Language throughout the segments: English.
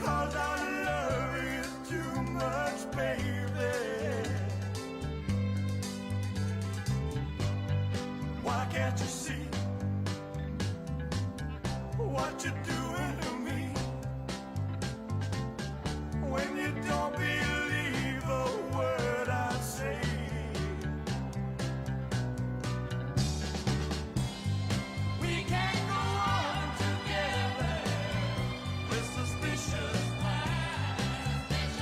because our love is too much, baby. Why can't you see what you're doing to me? When you don't believe a word I say, we can't go on together with suspicious minds,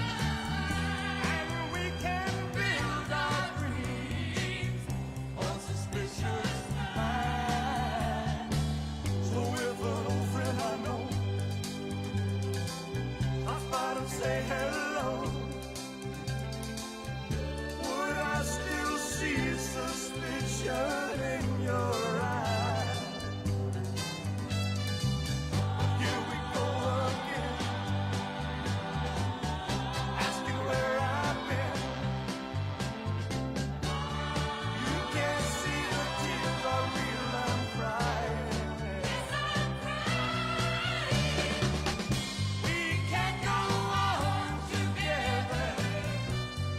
and we can build our dreams on suspicious minds. So if an old friend I know stops by to say hello, would I still see suspicion in your eyes? Here we go again, asking where I've been. You can't see the tears are real, I'm crying. We can't go on together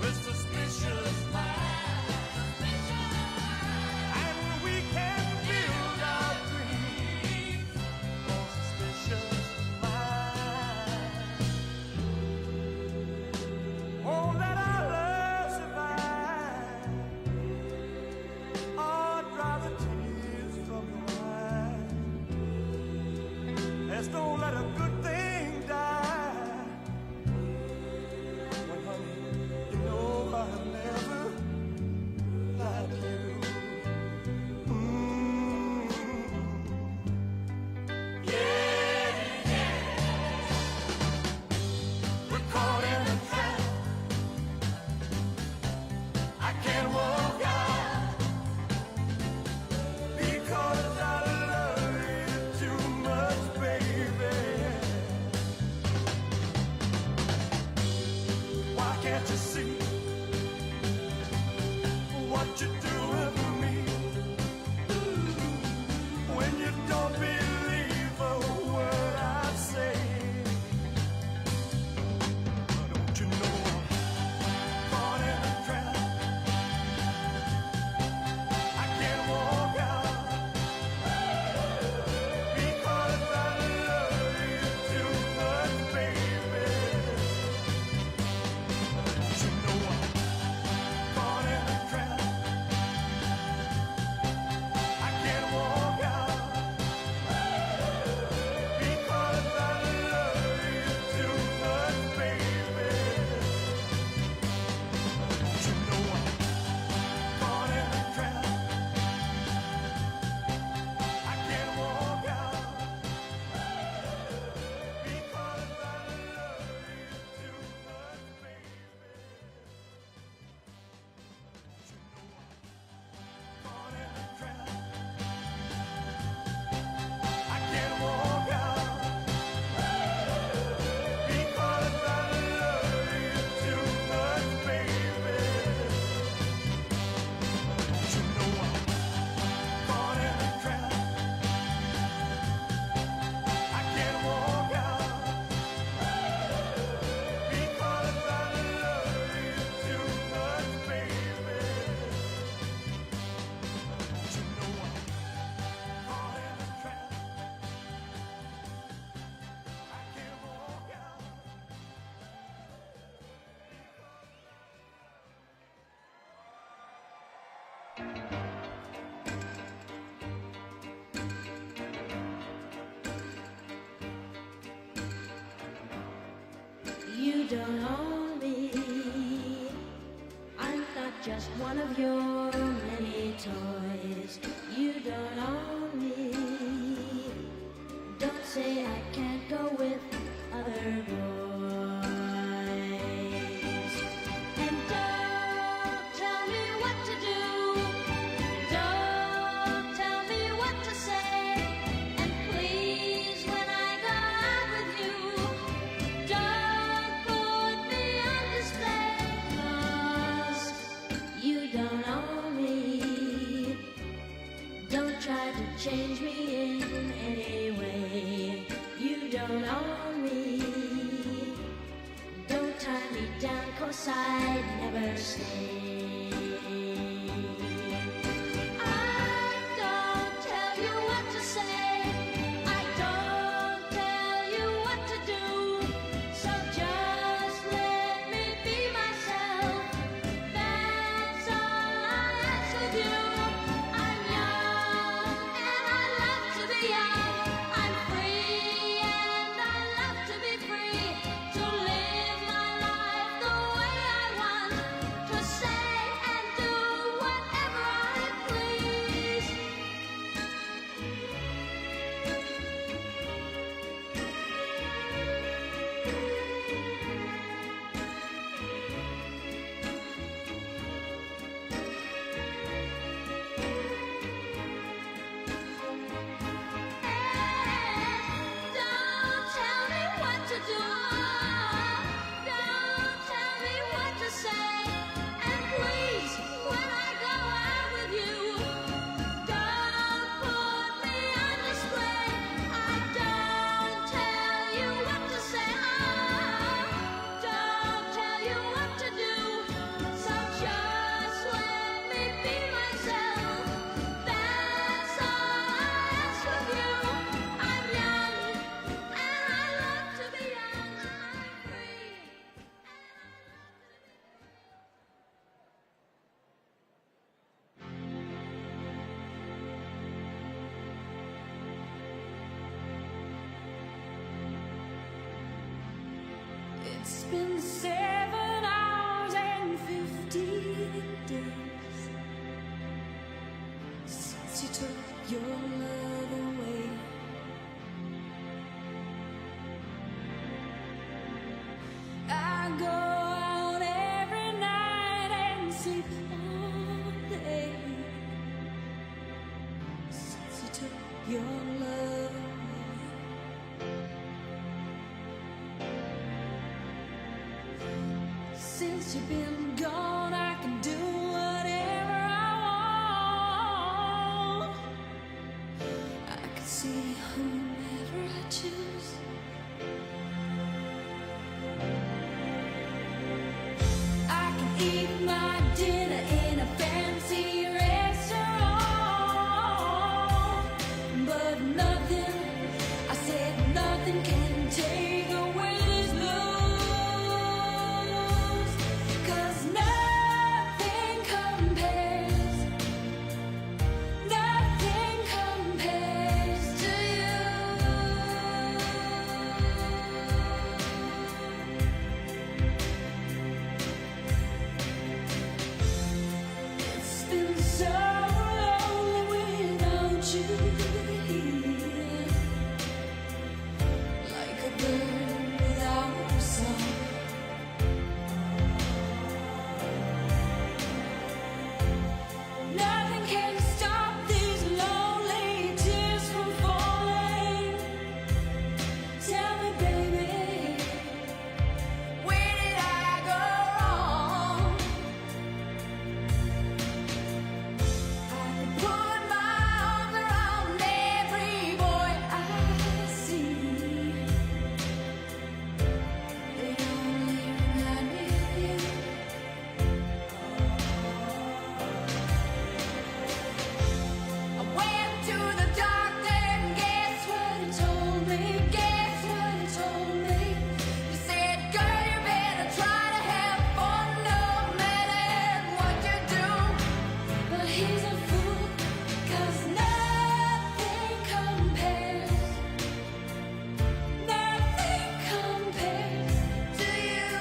with suspicious minds, and we can build our dreams on suspicious minds. Won't let our love survive, or dry the tears from your eyes. Let's don't let a good thing die. When, honey, you know I've never lied to you. Yeah, yeah. We're caught in a trap. I can't walk out because I love you too much, baby. Why can't you see what you're doing to me? When you don't believe a word I say, don't you know I'm caught in a trap? I can't walk out because I love you too much, baby. Don't you know I'm caught in a trap? I can't walk out because I love you too much, baby. Don't you know I'm caught in a trap? I can't walk out because I love you too much, baby. Don't you know I'm caught in a trap? I can't walk out because I love you too much, baby. Don't you know I'm caught in a trap? I can't walk out because I love you too much, baby. Don't you know I'm caught in a trap? I can't walk out. You don't own me. I'm not just one of your many toys. You don't own me. Don't say I can't go with other boys. And don't tell me what to do. Don't tell me what to say. And please, when I go out with you, don't put me on display, 'cause you don't own me. promise I'd never stay. I don't tell you what to say, I don't tell you what to do, so just let me be myself, that's all I ask of you. I'm young and I love to be young, I'm free and I love to be free, to live my life the way I want, to say and do whatever I please. Don't tell me what to do, don't tell me what to say, and please, when I go out with you, don't put me on display. I don't tell you what to say, don't tell you what to do, so just let me be myself, that's all I ask of you. I'm young and I love to be young, I'm free and it's been 7 hours and 15 days since you took your love away. I go out every night and sleep all day since you took your love away. Since you've been gone, I can do whatever I want. I can see whomever I choose. I can eat my dinner in a fancy restaurant, but nothing, I said nothing can take away these blues, 'cause nothing compares, nothing compares to you. It's been so lonely without you here, like a bird without a song. Nothing can stop these lonely tears from falling. Tell me, baby, where did I go wrong? I put my arms around every boy I see. They only remind me of you. I went to the doctor and guess what he told me? Guess what he told me? He said, girl, you better try to have fun no matter what you do. But he's a fool, 'cause nothing compares, nothing compares to you.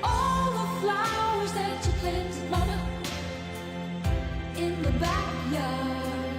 All the flowers that you planted, Mama, in the backyard.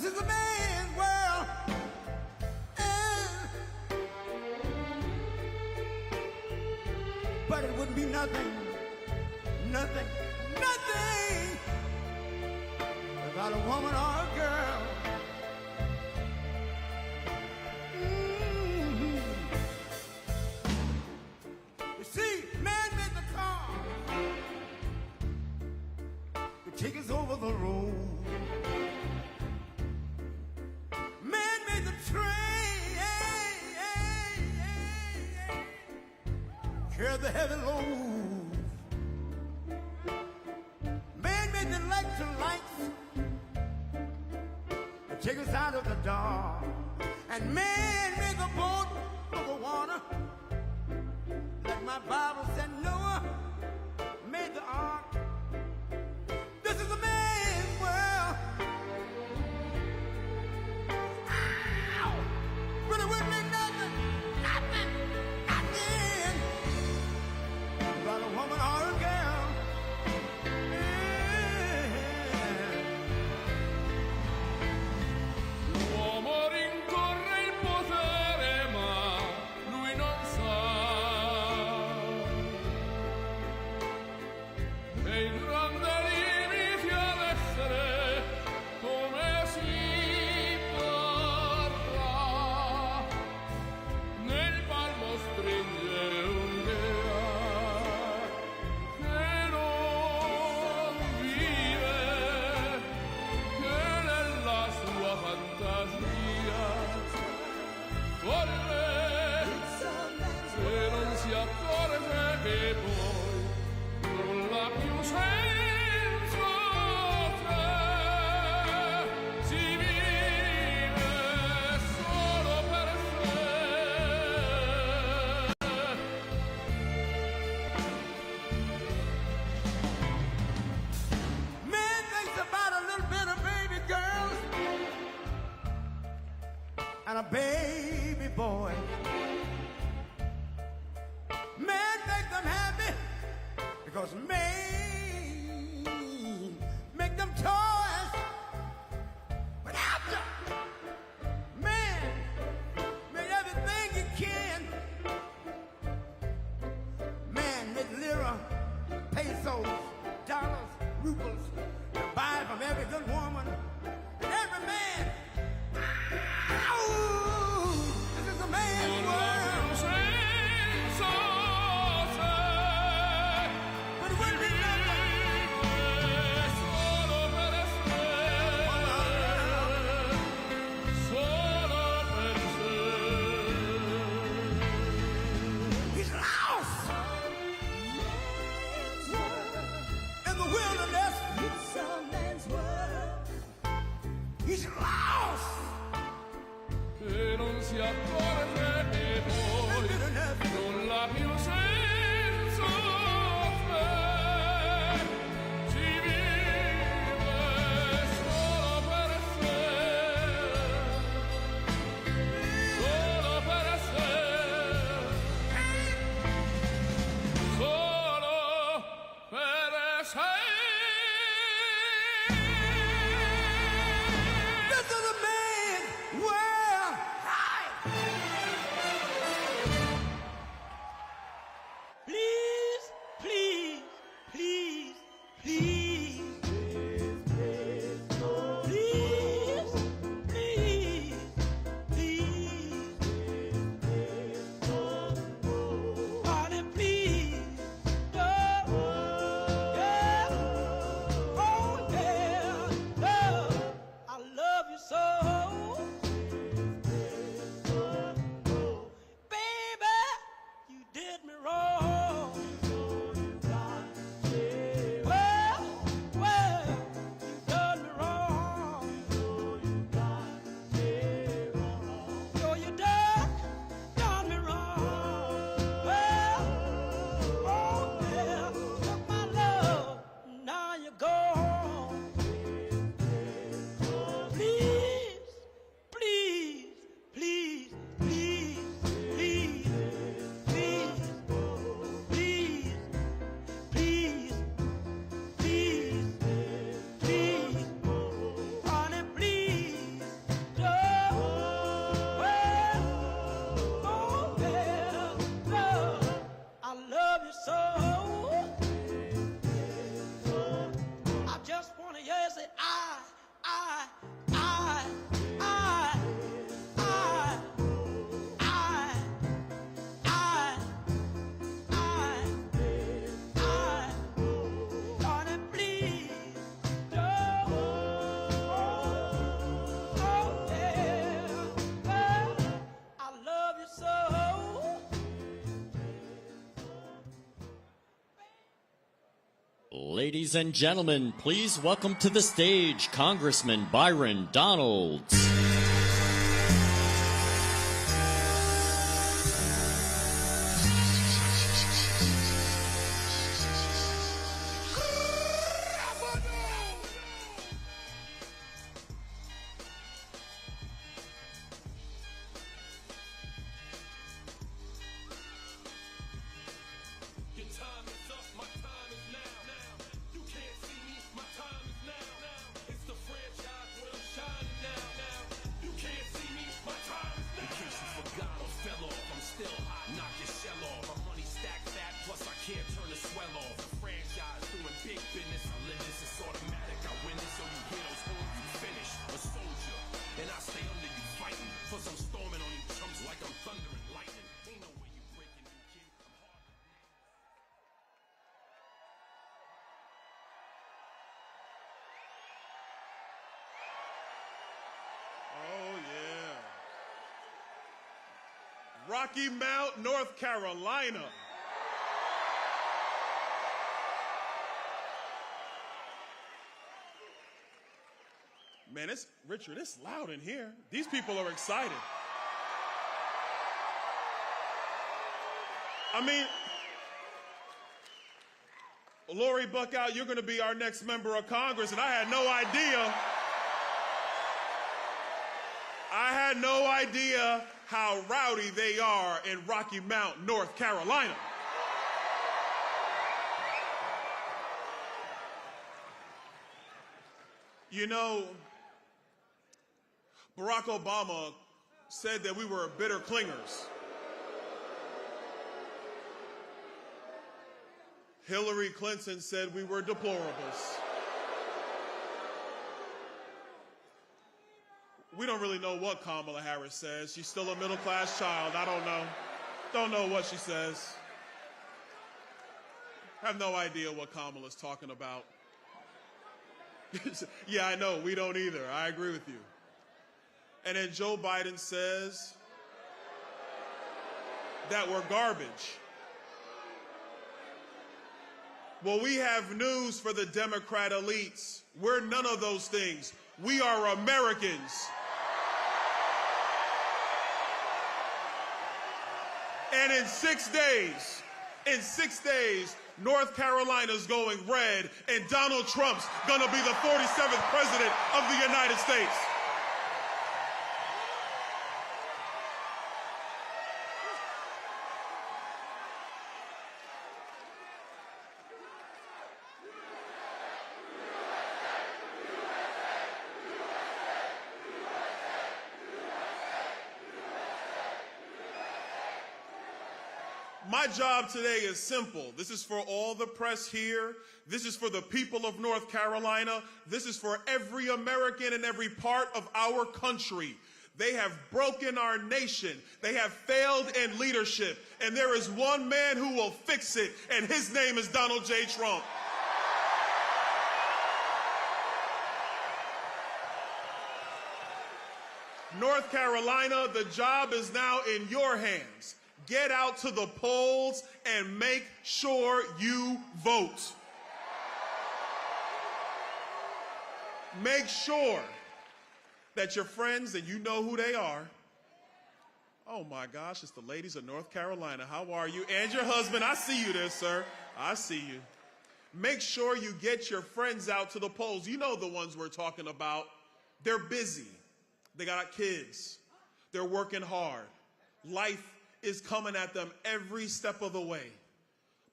This is a man's world. But it wouldn't be nothing, nothing, nothing without a woman or a girl. You see, man made the car to take us over the road. Man made the train, carry the heavy load. Man made the electric lights to take us out of the dark. And man made the boat for the water. Like my Bible said, Noah made the ark. This is a man's world. Ow! But it wouldn't be nothing, nothing, nothing about a woman or a girl. L'uomo rincorre il potere, ma lui non sa che il grande limite ad essere come si parla. Nel palmo stringe un'idea che non vive, che nella sua fantasia corre, se non si accorge che poi nulla più senso c'è, si vive solo per sé. Man thinks about a little bit of baby girls and a baby boy. Man make them happy because man make them toys. But after man made everything he can, man made lira, pesos, dollars, rubles to buy from every good woman and every man. Ow! This is a man's world. But it wouldn't be nothing. He's lost in the wilderness. He's lost Che non si accorge che in poi wilderness. nulla più senso c'è, si vive solo per sé, solo per sé, solo per sé. This is a man's world. Hi. to hear you say, I, I, Lordy, please don't. Oh, yeah. Oh, I love you so. Ladies and gentlemen, please welcome to the stage Congressman Byron Donalds. Your time is up, my time is now. You can't see me, my time is now. It's the franchise where I'm shining now. You can't see me, my time is now. In case you forgot or fell off, I'm still hot, knock your shell off. My money stacked fat, plus I can't turn the swell off. The franchise doing big business, I live this, it's automatic. I win it, so you hear those horns, you finish. A soldier, and I stay under you fighting. Plus I'm storming on you chumps like I'm thunder and lightning. Ain't no way you breaking me, kid. I'm hard. Oh, yeah. Rocky Mount, North Carolina. Man, Richard, it's loud in here. These people are excited. I mean, Lori Buckout, you're going to be our next member of Congress, and I had no idea how rowdy they are in Rocky Mount, North Carolina. You know, Barack Obama said that we were bitter clingers. Hillary Clinton said we were deplorables. We don't really know what Kamala Harris says. She's still a middle-class child. I don't know. Don't know what she says. Have no idea what Kamala's talking about. Yeah, I know. We don't either. I agree with you. And then Joe Biden says that we're garbage. Well, we have news for the Democrat elites. We're none of those things. We are Americans. And in 6 days, North Carolina's going red, and Donald Trump's gonna be the 47th president of the United States. My job today is simple. This is for all the press here. This is for the people of North Carolina. This is for every American in every part of our country. They have broken our nation. They have failed in leadership. And there is one man who will fix it, and his name is Donald J. Trump. North Carolina, the job is now in your hands. Get out to the polls and make sure you vote. Make sure that your friends, and you know who they are. Oh my gosh, it's the ladies of North Carolina. How are you? And your husband. I see you there, sir. I see you. Make sure you get your friends out to the polls. You know the ones we're talking about. They're busy. They got kids. They're working hard. Life is coming at them every step of the way.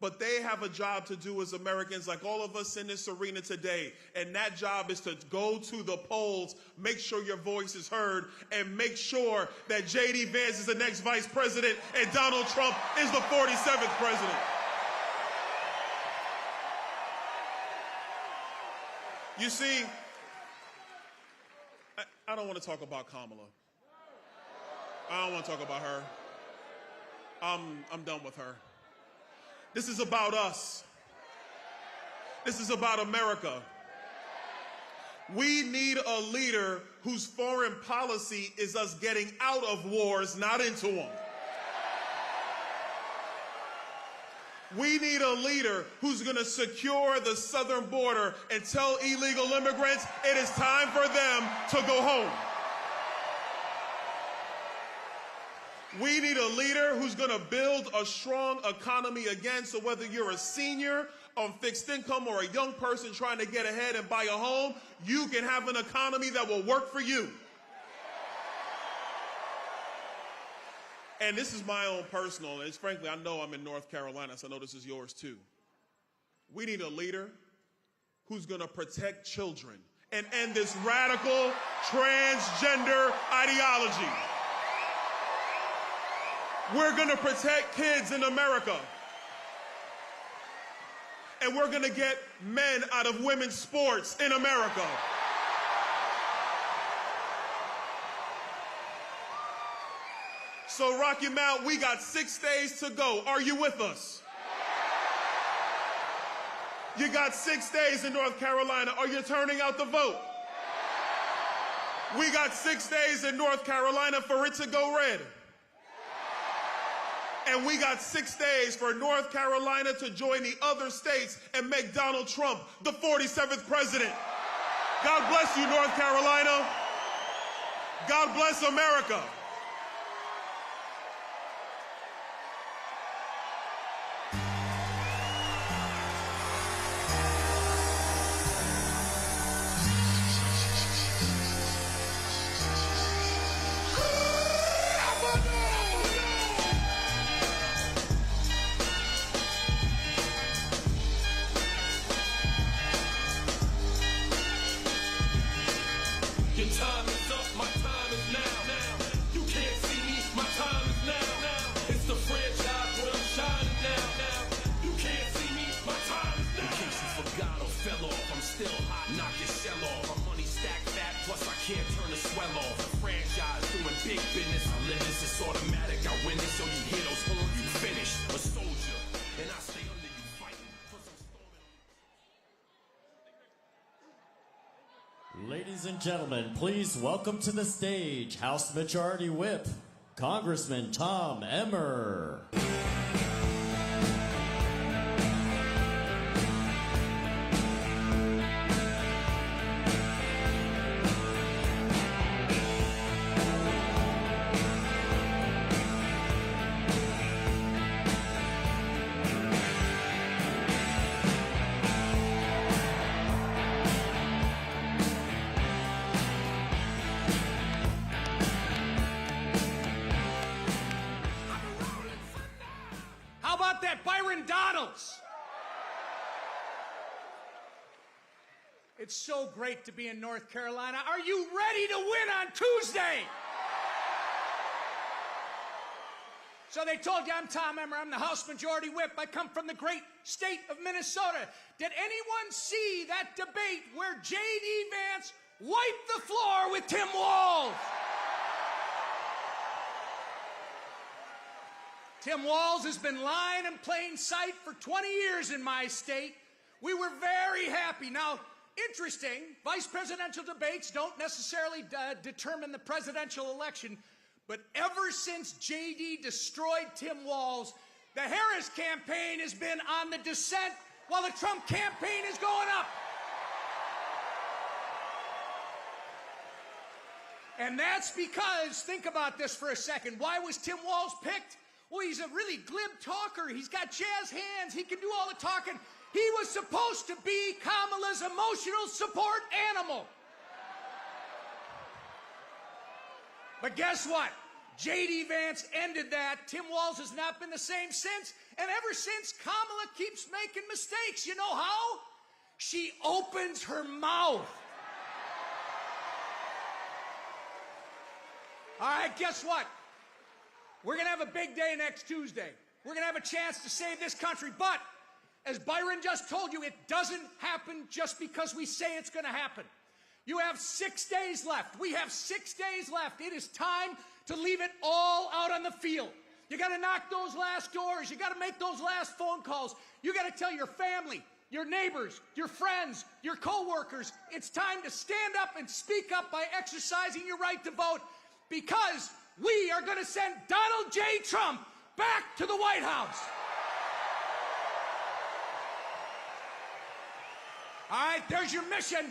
But they have a job to do as Americans, like all of us in this arena today. And that job is to go to the polls, make sure your voice is heard, and make sure that J.D. Vance is the next vice president and Donald Trump is the 47th president. You see, I don't want to talk about Kamala. I don't want to talk about her. I'm done with her. This is about us. This is about America. We need a leader whose foreign policy is us getting out of wars, not into them. We need a leader who's going to secure the southern border and tell illegal immigrants it is time for them to go home. We need a leader who's going to build a strong economy again, so whether you're a senior on fixed income or a young person trying to get ahead and buy a home, you can have an economy that will work for you. And this is my own personal, and it's frankly, I know I'm in North Carolina, so I know this is yours too. We need a leader who's going to protect children and end this radical transgender ideology. We're going to protect kids in America. And we're going to get men out of women's sports in America. So Rocky Mount, we got 6 days to go. Are you with us? You got 6 days in North Carolina. Are you turning out the vote? We got 6 days in North Carolina for it to go red. And we got 6 days for North Carolina to join the other states and make Donald Trump the 47th president. God bless you, North Carolina. God bless America. Your time is up, my time is now. You can't see me, my time is now. It's the franchise where I'm shining now. You can't see me, my time is now. In case you forgot or fell off, I'm still hot, knock your shell off. My money stacked fat, plus I can't turn the swell off. The franchise doing big business, I live this, it's automatic. I win this, so you hear those horns, you finish. A soldier, and I stay under you fighting. Plus I'm storming. Ladies and gentlemen, please welcome to the stage House Majority Whip, Congressman Tom Emmer. How about that Byron Donalds? It's so great to be in North Carolina. Are you ready to win on Tuesday? So they told you I'm Tom Emmer. I'm the House Majority Whip. I come from the great state of Minnesota. Did anyone see that debate where J.D. Vance wiped the floor with Tim Walz? Tim Walz has been lying in plain sight for 20 years in my state. We were very happy. Now, interesting, vice presidential debates don't necessarily determine the presidential election, but ever since J.D. destroyed Tim Walz, the Harris campaign has been on the descent while the Trump campaign is going up. And that's because, think about this for a second, why was Tim Walz picked? Well, he's a really glib talker. He's got jazz hands. He can do all the talking. He was supposed to be Kamala's emotional support animal. But guess what? J.D. Vance ended that. Tim Walz has not been the same since. And ever since, Kamala keeps making mistakes. You know how? She opens her mouth. All right, guess what? We're going to have a big day next Tuesday. We're going to have a chance to save this country. But As Byron just told you, it doesn't happen just because we say it's going to happen. You have 6 days left. We have 6 days left. It is time to leave it all out on the field. You got to knock those last doors. You got to make those last phone calls. You got to tell your family, your neighbors, your friends, your co-workers, it's time to stand up and speak up by exercising your right to vote, because we are going to send Donald J. Trump back to the White House. All right, there's your mission.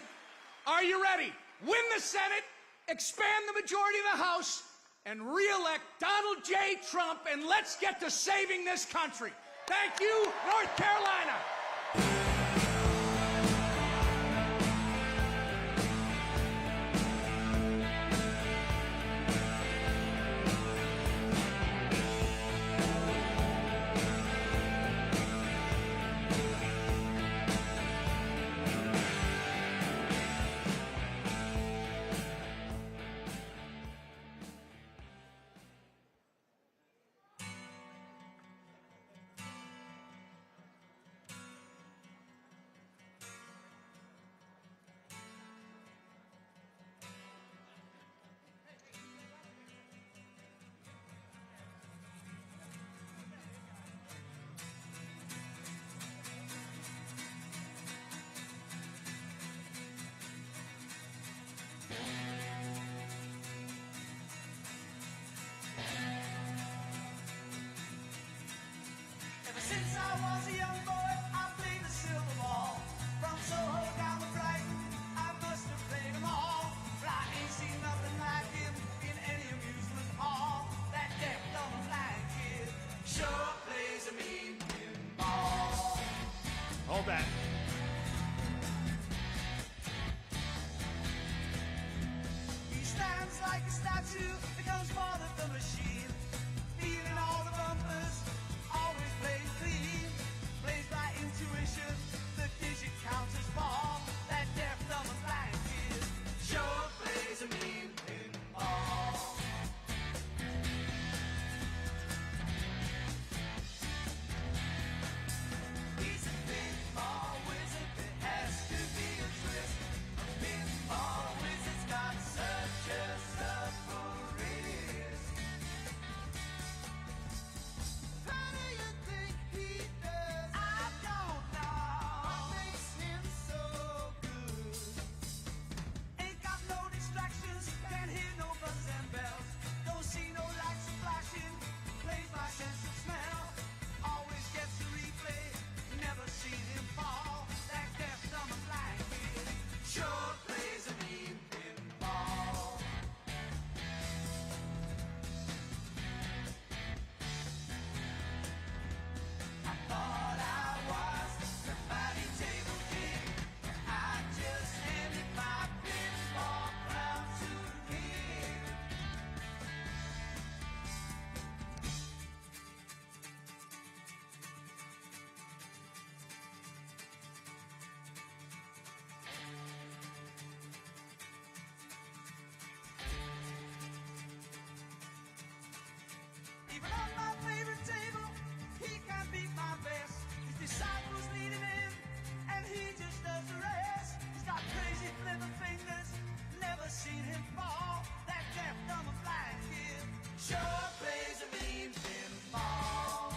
Are you ready? Win the Senate, expand the majority of the House, and re-elect Donald J. Trump, and let's get to saving this country. Thank you, North Carolina. Ever since I was a young boy, I played the silver ball. From Soho down to Brighton, I must have played them all. But I ain't seen nothing like him in any amusement hall. That deaf, dumb, and blind kid sure plays a mean pinball. Hold that. He stands like a statue, becomes part of the machine. Feeling all the bumpers, always plays clean. Plays by intuition, the digit counts as ball. That deaf, dumb, and blind kid sure plays a mean pinball. He's a pinball wizard, there has to be a twist. A pinball wizard's got such a wrist. How do you think he does? I don't know. What makes him so good? Ain't got no distractions, can't hear no buzzers and bells. Don't see no lights flashing, plays by sense of smell. Always gets a replay, never seen him fall. That deaf, dumb, and blind kid sure plays a mean pinball. I thought I was the fighting table king. I just handed my pinball crown to him. Even on my favorite table, he can't beat my best. His disciples lead him in, and he just does the rest. He's got crazy flipper fingers, never seen him fall. That deaf, dumb, and blind kid sure plays a mean pinball.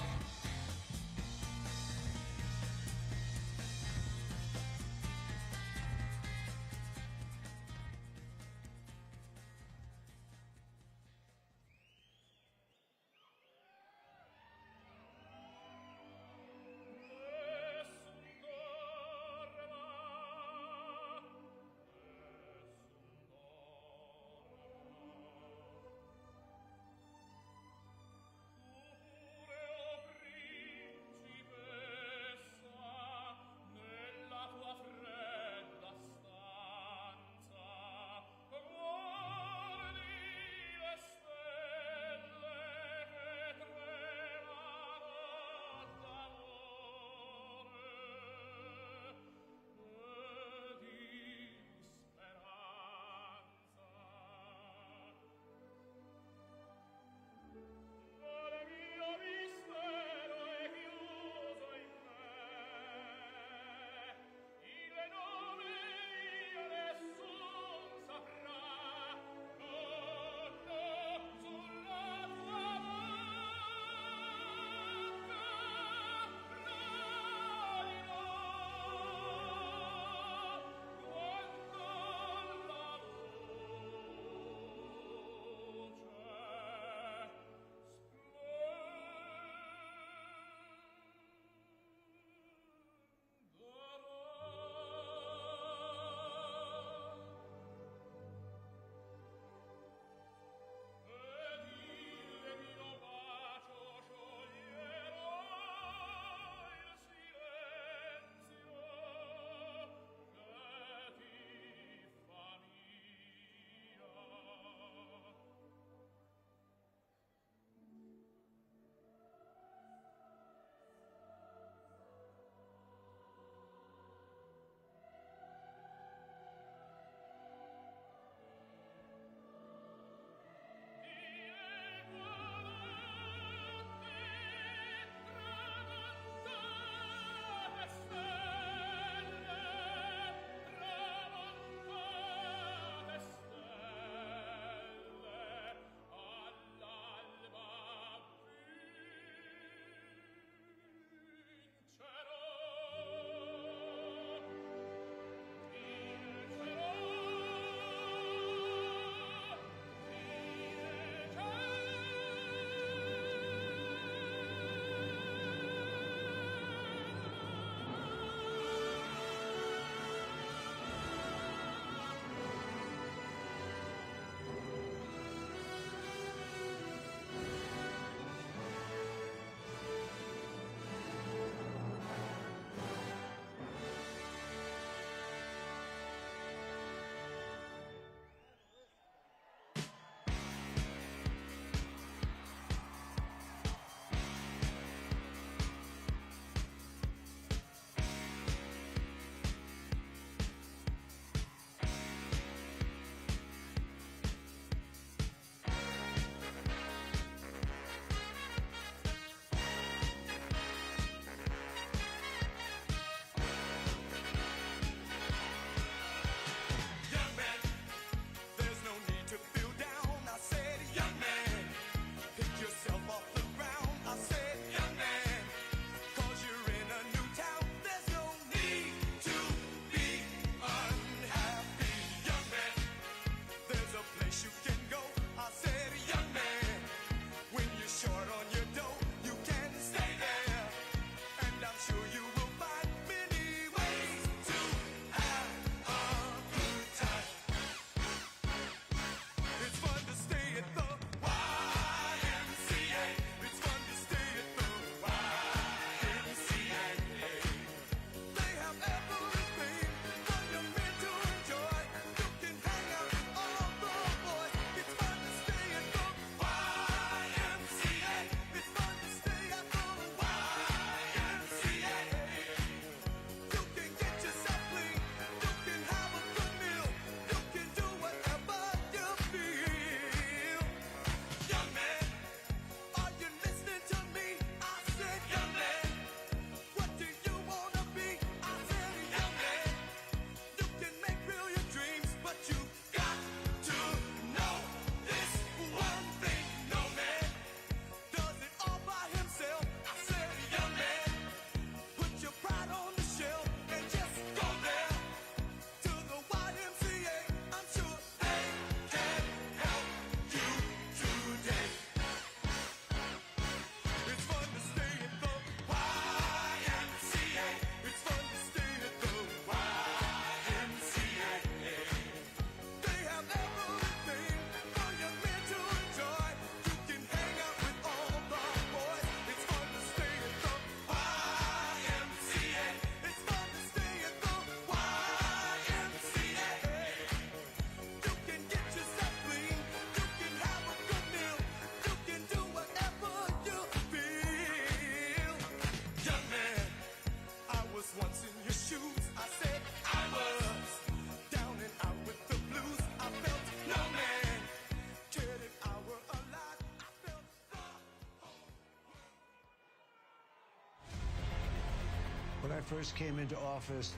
I first came into office,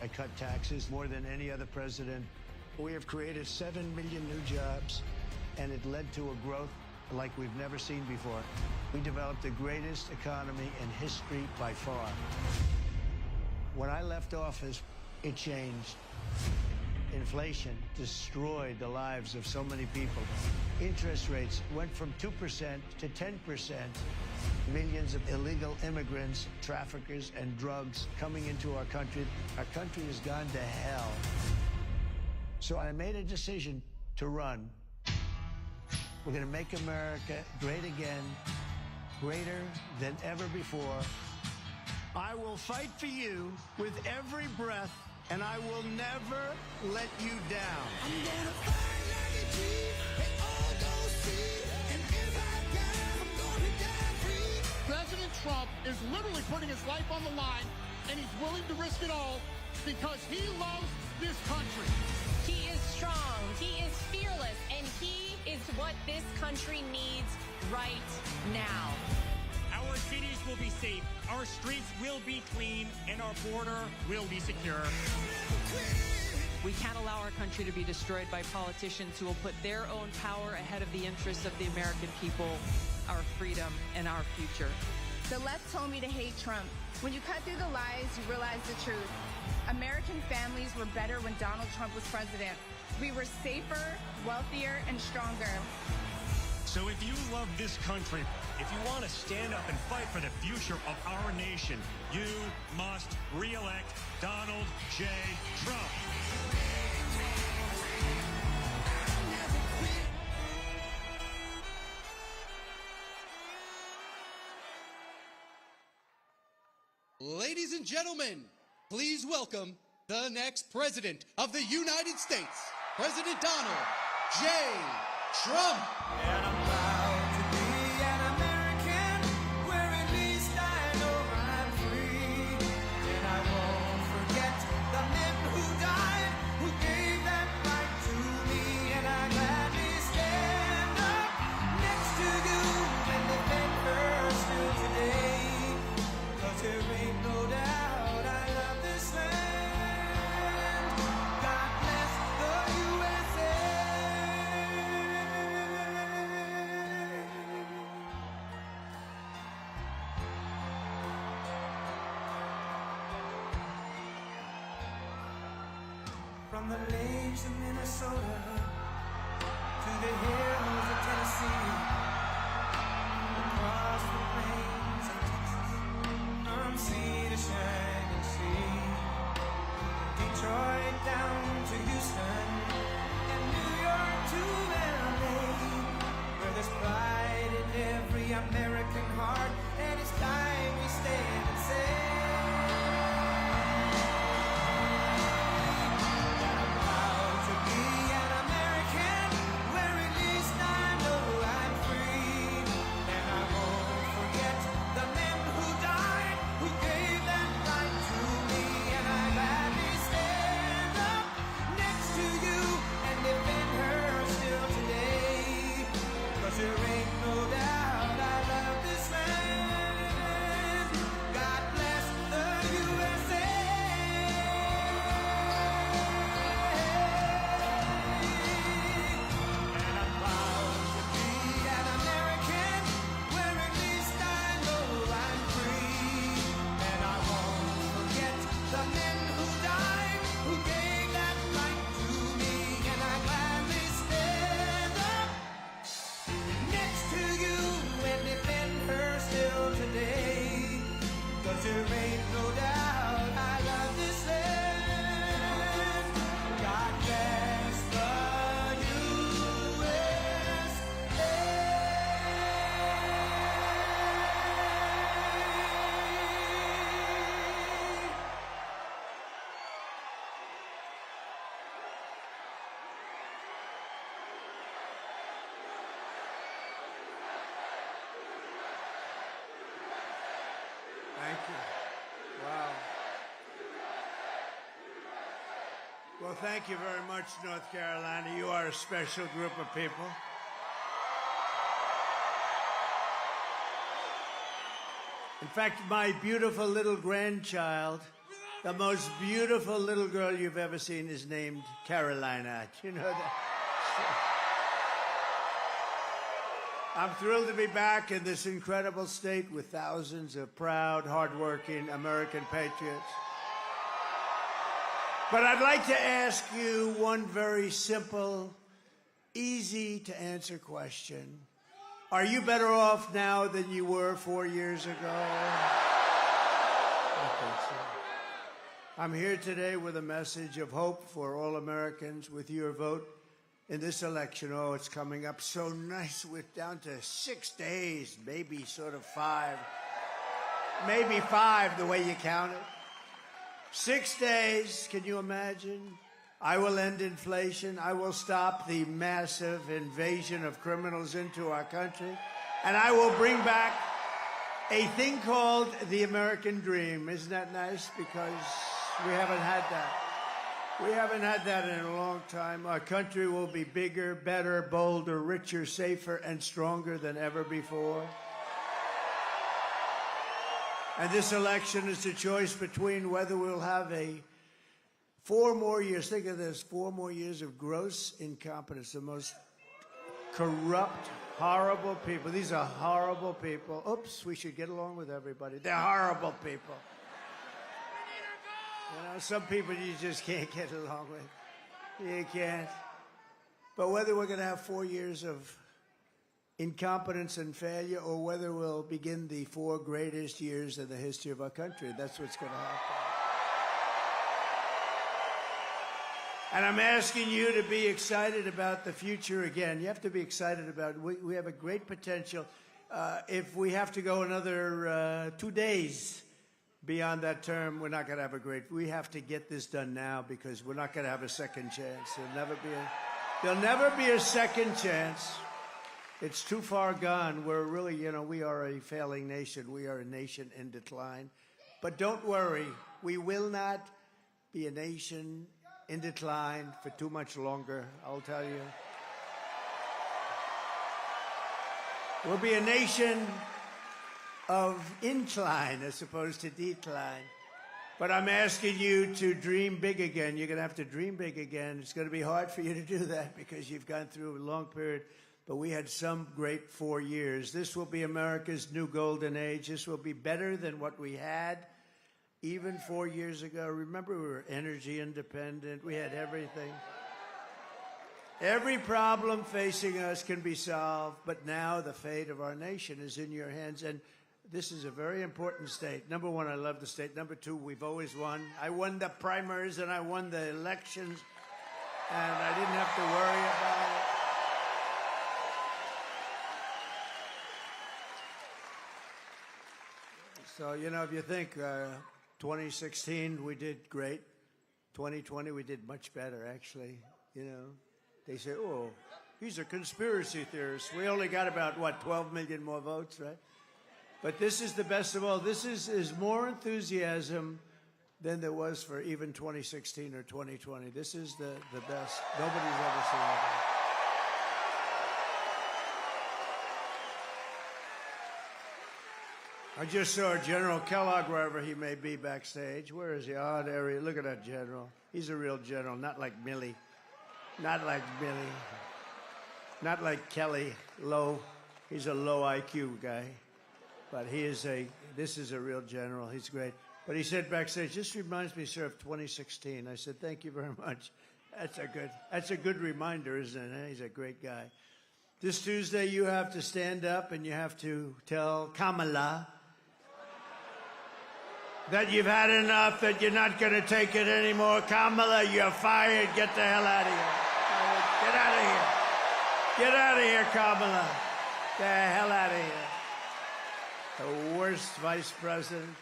I cut taxes more than any other president. We have created 7 million new jobs, and it led to a growth like we've never seen before. We developed the greatest economy in history by far. When I left office, it changed. Inflation destroyed the lives of so many people. Interest rates went from 2% to 10%. Millions of illegal immigrants, traffickers, and drugs coming into our country. Our country has gone to hell. So I made a decision to run. We're going to make America great again, greater than ever before. I will fight for you with every breath, and I will never let you down. I'm gonna fight like a G and all those see. And if I die, I'm gonna die free. President Trump is literally putting his life on the line, and he's willing to risk it all because he loves this country. He is strong, he is fearless, and he is what this country needs right now. Our cities will be safe, our streets will be clean, and our border will be secure. We can't allow our country to be destroyed by politicians who will put their own power ahead of the interests of the American people, our freedom, and our future. The left told me to hate Trump. When you cut through the lies, you realize the truth. American families were better when Donald Trump was president. We were safer, wealthier, and stronger. So if you love this country, if you want to stand up and fight for the future of our nation, you must re-elect Donald J. Trump. Ladies and gentlemen, please welcome the next president of the United States, President Donald J. Trump. And I'm proud to be an American, where at least I know I'm free. And I won't forget the men who died, who gave that right to me. And I gladly stand up next to you and defend her still today. 'Cause there ain't no doubt I love this land. God bless the USA. From the lakes of Minnesota to the hills of Tennessee, across the plains of Texas, from sea to shining sea, Detroit down to Houston, and New York to LA, where there's pride in every American heart, and it's time we stand and say, I'm proud to be an American, where at least I know I'm free, and I won't forget the men who died, who gave that right to me, and I gladly stand up next to you and defend her still today. 'Cause there ain't no doubt I love this land. God bless the USA. And I'm proud to be an American, where at least I know I'm free. And I won't forget the men who died, who gave that right to me. And I gladly stand up next to you and defend her still today. 'Cause there ain't no doubt I love this land. God bless the USA. Thank you. Wow. Well, thank you very much, North Carolina. You are a special group of people. In fact, my beautiful little grandchild, the most beautiful little girl you've ever seen, is named Carolina. Do you know that? I'm thrilled to be back in this incredible state with thousands of proud, hardworking American patriots. But I'd like to ask you one very simple, easy to answer question. Are you better off now than you were 4 years ago? I think so. I'm here today with a message of hope for all Americans with your vote in this election. Oh, it's coming up so nice. We're down to 6 days, maybe sort of 5. Maybe 5 the way you count it. 6 days, can you imagine? I will end inflation. I will stop the massive invasion of criminals into our country. And I will bring back a thing called the American dream. Isn't that nice? Because we haven't had that. We haven't had that in a long time. Our country will be bigger, better, bolder, richer, safer, and stronger than ever before. And this election is a choice between whether we'll have 4 more years, think of this, 4 more years of gross incompetence, the most corrupt, horrible people. These are horrible people. Oops, we should get along with everybody. They're horrible people. You know, some people you just can't get along with. You can't. But whether we're going to have 4 years of incompetence and failure, or whether we'll begin the 4 greatest years in the history of our country, that's what's going to happen. And I'm asking you to be excited about the future again. You have to be excited about it. We have a great potential. If we have to go another 2 days beyond that term, we're not going to have a great. We have to get this done now because we're not going to have a second chance. There'll never be a second chance. It's too far gone. We're really, we are a failing nation. We are a nation in decline. But don't worry, we will not be a nation in decline for too much longer, I'll tell you. We'll be a nation of incline as opposed to decline. But I'm asking you to dream big again. You're going to have to dream big again. It's going to be hard for you to do that because you've gone through a long period. But we had some great 4 years. This will be America's new golden age. This will be better than what we had even 4 years ago. Remember, we were energy independent. We had everything. Every problem facing us can be solved, but now the fate of our nation is in your hands. And this is a very important state. Number one, I love the state. Number two, we've always won. I won the primaries and I won the elections, and I didn't have to worry about it. So, if you think 2016, we did great. 2020, we did much better, actually. They say, oh, he's a conspiracy theorist. We only got about, 12 million more votes, right? But this is the best of all. This is more enthusiasm than there was for even 2016 or 2020. This is the best. Nobody's ever seen it. I just saw General Kellogg, wherever he may be backstage. Where is he? Oh, there he is. Look at that general. He's a real general, not like Millie. Not like Billy. Not like Kelly, low. He's a low IQ guy. But this is a real general. He's great. But he said backstage, this reminds me, sir, of 2016. I said, thank you very much. That's a good reminder, isn't it? He's a great guy. This Tuesday, you have to stand up and you have to tell Kamala that you've had enough, that you're not going to take it anymore. Kamala, you're fired. Get the hell out of here. Get out of here. Get out of here, Kamala. Get the hell out of here. The worst vice president,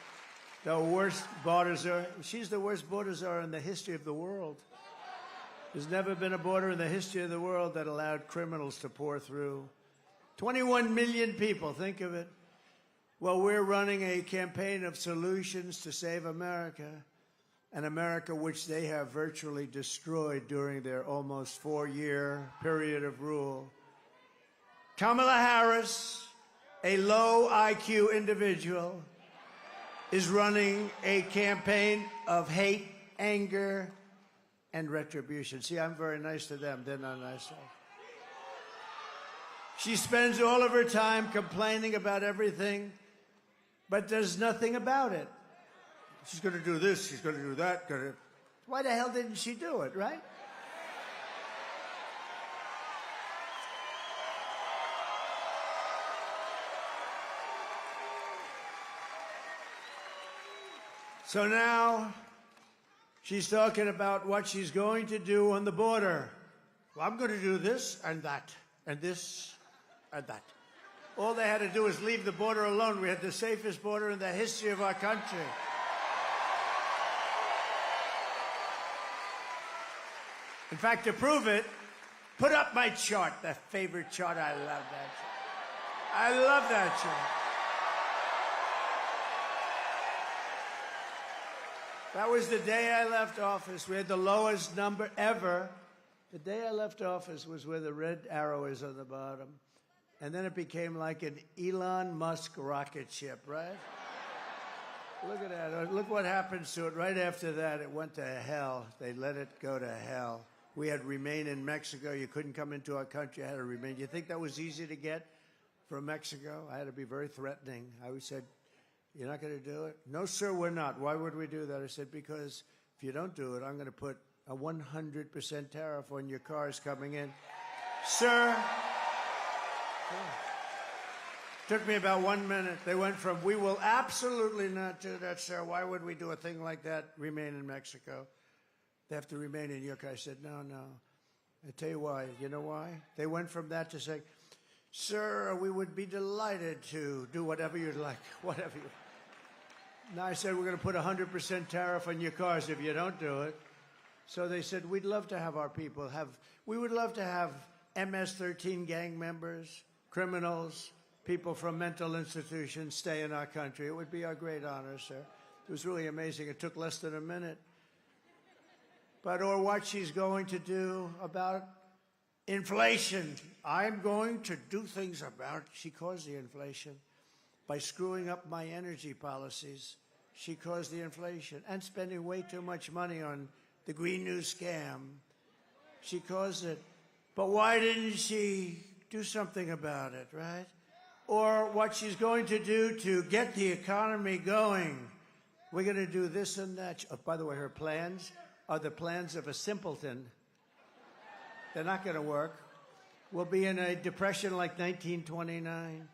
the worst border czar. She's the worst border czar in the history of the world. There's never been a border in the history of the world that allowed criminals to pour through. 21 million people, think of it. Well, we're running a campaign of solutions to save America, an America which they have virtually destroyed during their almost 4-year period of rule. Kamala Harris, a low IQ individual, is running a campaign of hate, anger, and retribution. See, I'm very nice to them. They're not nice to us. She spends all of her time complaining about everything, but does nothing about it. She's going to do this, she's going to do that. Why the hell didn't she do it, right? So now she's talking about what she's going to do on the border. Well, I'm going to do this and that and this and that. All they had to do was leave the border alone. We had the safest border in the history of our country. In fact, to prove it, put up my chart, that favorite chart. I love that chart. I love that chart. That was the day I left office. We had the lowest number ever. The day I left office was where the red arrow is on the bottom. And then it became like an Elon Musk rocket ship, right? Look at that. Look what happens to it. Right after that, it went to hell. They let it go to hell. We had remain in Mexico. You couldn't come into our country. I had to remain. You think that was easy to get from Mexico? I had to be very threatening. I always said, you're not going to do it? No, sir, we're not. Why would we do that? I said, because if you don't do it, I'm going to put a 100% tariff on your cars coming in. Sir, took me about 1 minute. They went from, we will absolutely not do that, sir. Why would we do a thing like that? Remain in Mexico. They have to remain in your car. I said, no, no. I tell you why. You know why? They went from that to say, sir, we would be delighted to do whatever you'd like, whatever you. Now I said, we're going to put a 100% tariff on your cars if you don't do it. So they said, we'd love to have our people we would love to have MS-13 gang members, criminals, people from mental institutions stay in our country. It would be our great honor, sir. It was really amazing. It took less than a minute. But, or what she's going to do about inflation. I'm going to do things about, she caused the inflation. By screwing up my energy policies, she caused the inflation. And spending way too much money on the Green New scam. She caused it. But why didn't she do something about it, right? Or what she's going to do to get the economy going. We're going to do this and that. Oh, by the way, her plans are the plans of a simpleton. They're not going to work. We'll be in a depression like 1929.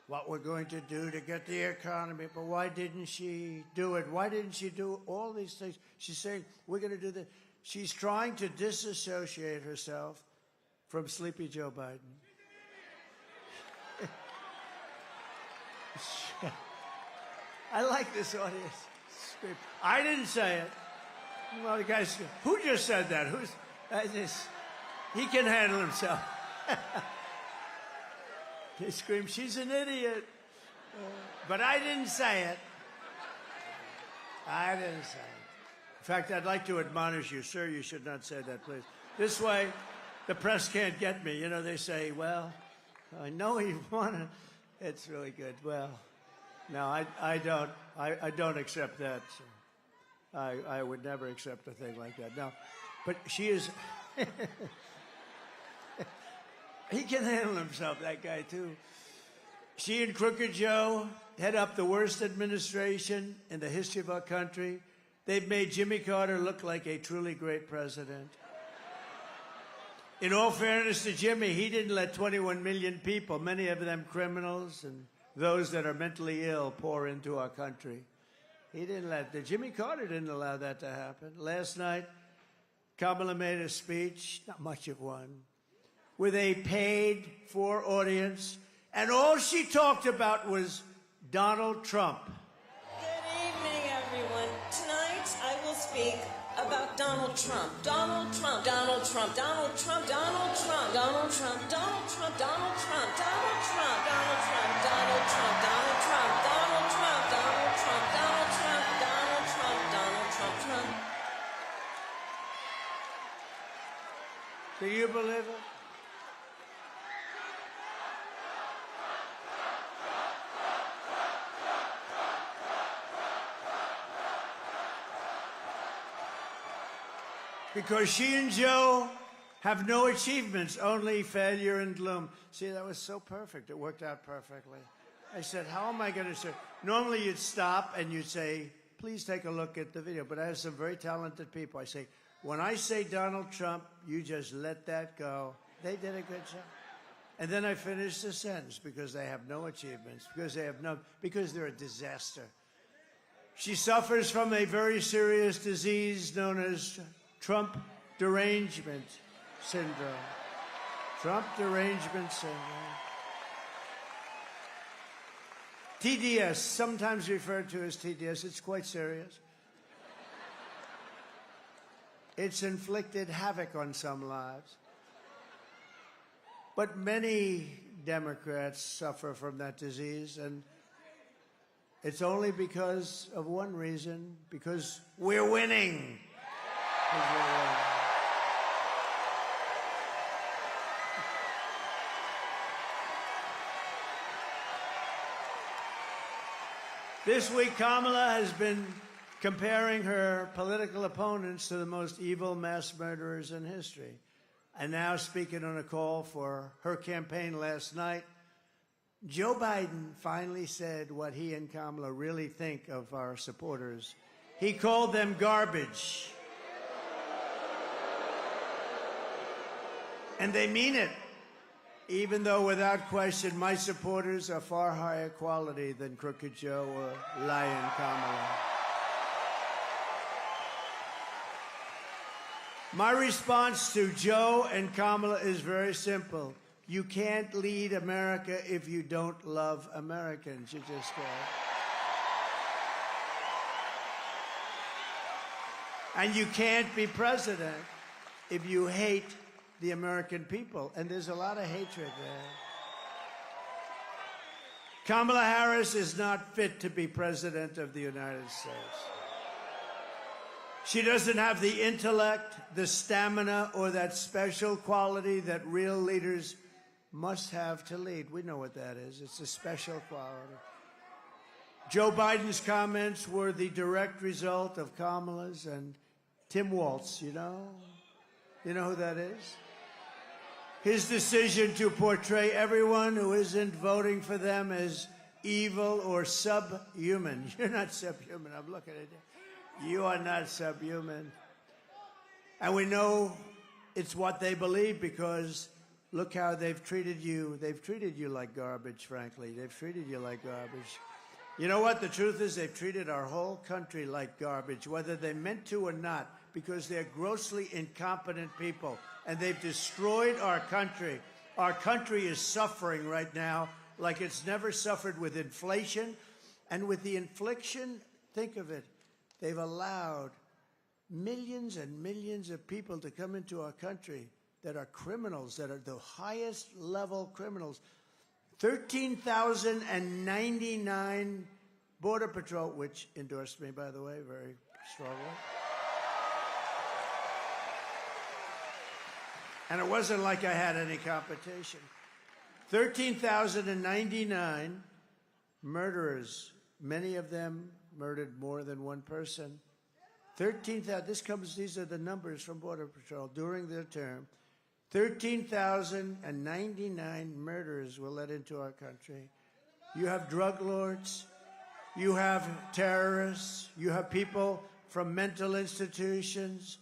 What we're going to do to get the economy. But why didn't she do it? Why didn't she do all these things? She's saying, we're going to do this. She's trying to disassociate herself from Sleepy Joe Biden. I like this audience. I didn't say it. Well, the guys, who just said that? He can handle himself. They scream, she's an idiot. But I didn't say it. I didn't say it. In fact, I'd like to admonish you, sir, you should not say that, please. This way, the press can't get me. You know, they say, well, I know you want to. It's really good. Well, no, I don't accept that. So I would never accept a thing like that. No, but she is. He can handle himself, that guy, too. She and Crooked Joe head up the worst administration in the history of our country. They've made Jimmy Carter look like a truly great president. In all fairness to Jimmy, he didn't let 21 million people, many of them criminals and those that are mentally ill, pour into our country. He didn't let Jimmy Carter didn't allow that to happen. Last night, Kamala made a speech, not much of one, with a paid-for audience, and all she talked about was Donald Trump. Good evening, everyone. Tonight, I will speak about Donald Trump. Donald Trump. Donald Trump. Donald Trump. Donald Trump. Donald Trump. Donald Trump. Donald Trump. Donald Trump. Donald Trump. Donald Trump. Donald Trump. Donald Trump. Donald Trump. Donald Trump. Donald Trump. Donald Trump. Trump. Do you believe it? Because she and Joe have no achievements, only failure and gloom. See, that was so perfect. It worked out perfectly. I said, how am I going to say? Normally you'd stop and you'd say, please take a look at the video. But I have some very talented people. I say, when I say Donald Trump, you just let that go. They did a good job. And then I finished the sentence, because they have no achievements, because they're a disaster. She suffers from a very serious disease known as Trump derangement syndrome. Trump derangement syndrome. TDS, sometimes referred to as TDS, it's quite serious. It's inflicted havoc on some lives. But many Democrats suffer from that disease, and it's only because of one reason, because we're winning. This week, Kamala has been comparing her political opponents to the most evil mass murderers in history. And now, speaking on a call for her campaign last night, Joe Biden finally said what he and Kamala really think of our supporters. He called them garbage. And they mean it, even though, without question, my supporters are far higher quality than Crooked Joe or Lying Kamala. My response to Joe and Kamala is very simple. You can't lead America if you don't love Americans. You just can't. And you can't be president if you hate the American people. And there's a lot of hatred there. Kamala Harris is not fit to be president of the United States. She doesn't have the intellect, the stamina, or that special quality that real leaders must have to lead. We know what that is. It's a special quality. Joe Biden's comments were the direct result of Kamala's and Tim Walz, you know? You know who that is? His decision to portray everyone who isn't voting for them as evil or subhuman. You're not subhuman. I'm looking at you. You are not subhuman. And we know it's what they believe, because look how they've treated you. They've treated you like garbage, frankly. They've treated you like garbage. You know what? The truth is they've treated our whole country like garbage, whether they meant to or not, because they're grossly incompetent people. And they've destroyed our country. Our country is suffering right now like it's never suffered with inflation. And with the infliction, think of it, they've allowed millions and millions of people to come into our country that are criminals, that are the highest level criminals. 13,099 Border Patrol, which endorsed me, by the way, very strongly. And it wasn't like I had any competition. 13,099 murderers, many of them murdered more than one person. 13,000, these are the numbers from Border Patrol during their term. 13,099 murders were let into our country. You have drug lords, you have terrorists, you have people from mental institutions.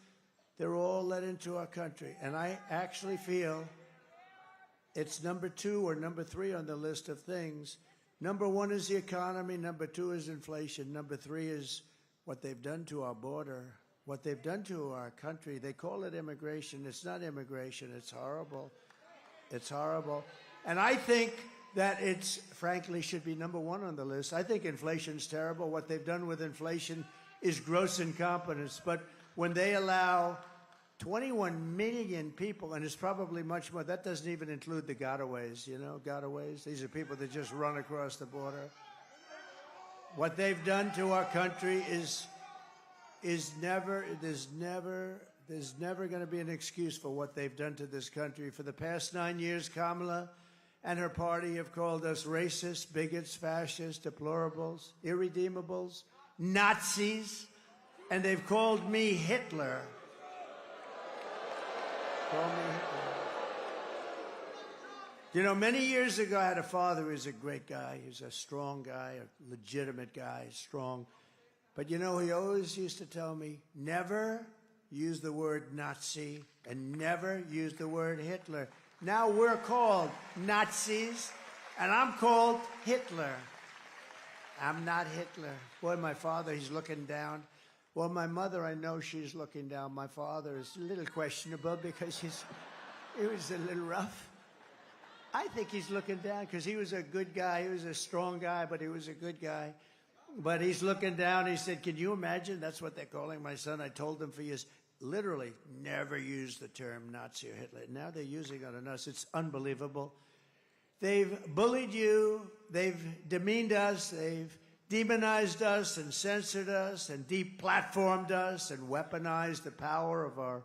They're all let into our country. And I actually feel it's number 2 or number 3 on the list of things. Number 1 is the economy. Number 2 is inflation. Number 3 is what they've done to our border, what they've done to our country. They call it immigration. It's not immigration. It's horrible. It's horrible. And I think that it's, frankly, should be number 1 on the list. I think inflation's terrible. What they've done with inflation is gross incompetence. But when they allow 21 million people, and it's probably much more, that doesn't even include the gotaways, you know, gotaways. These are people that just run across the border. What they've done to our country is never, there's never going to be an excuse for what they've done to this country. For the past 9 years, Kamala and her party have called us racists, bigots, fascists, deplorables, irredeemables, Nazis, and they've called me Hitler. Call me Hitler. You know, many years ago, I had a father who was a great guy. He was a strong guy, a legitimate guy, strong. But you know, he always used to tell me, never use the word Nazi and never use the word Hitler. Now we're called Nazis, and I'm called Hitler. I'm not Hitler. Boy, my father, he's looking down. Well, my mother, I know she's looking down. My father is a little questionable because he was a little rough. I think he's looking down because he was a good guy. He was a strong guy, but he was a good guy. But he's looking down. He said, can you imagine? That's what they're calling my son. I told them for years, literally, never use the term Nazi or Hitler. Now they're using it on us. It's unbelievable. They've bullied you. They've demeaned us. They've demonized us and censored us and deplatformed us and weaponized the power of our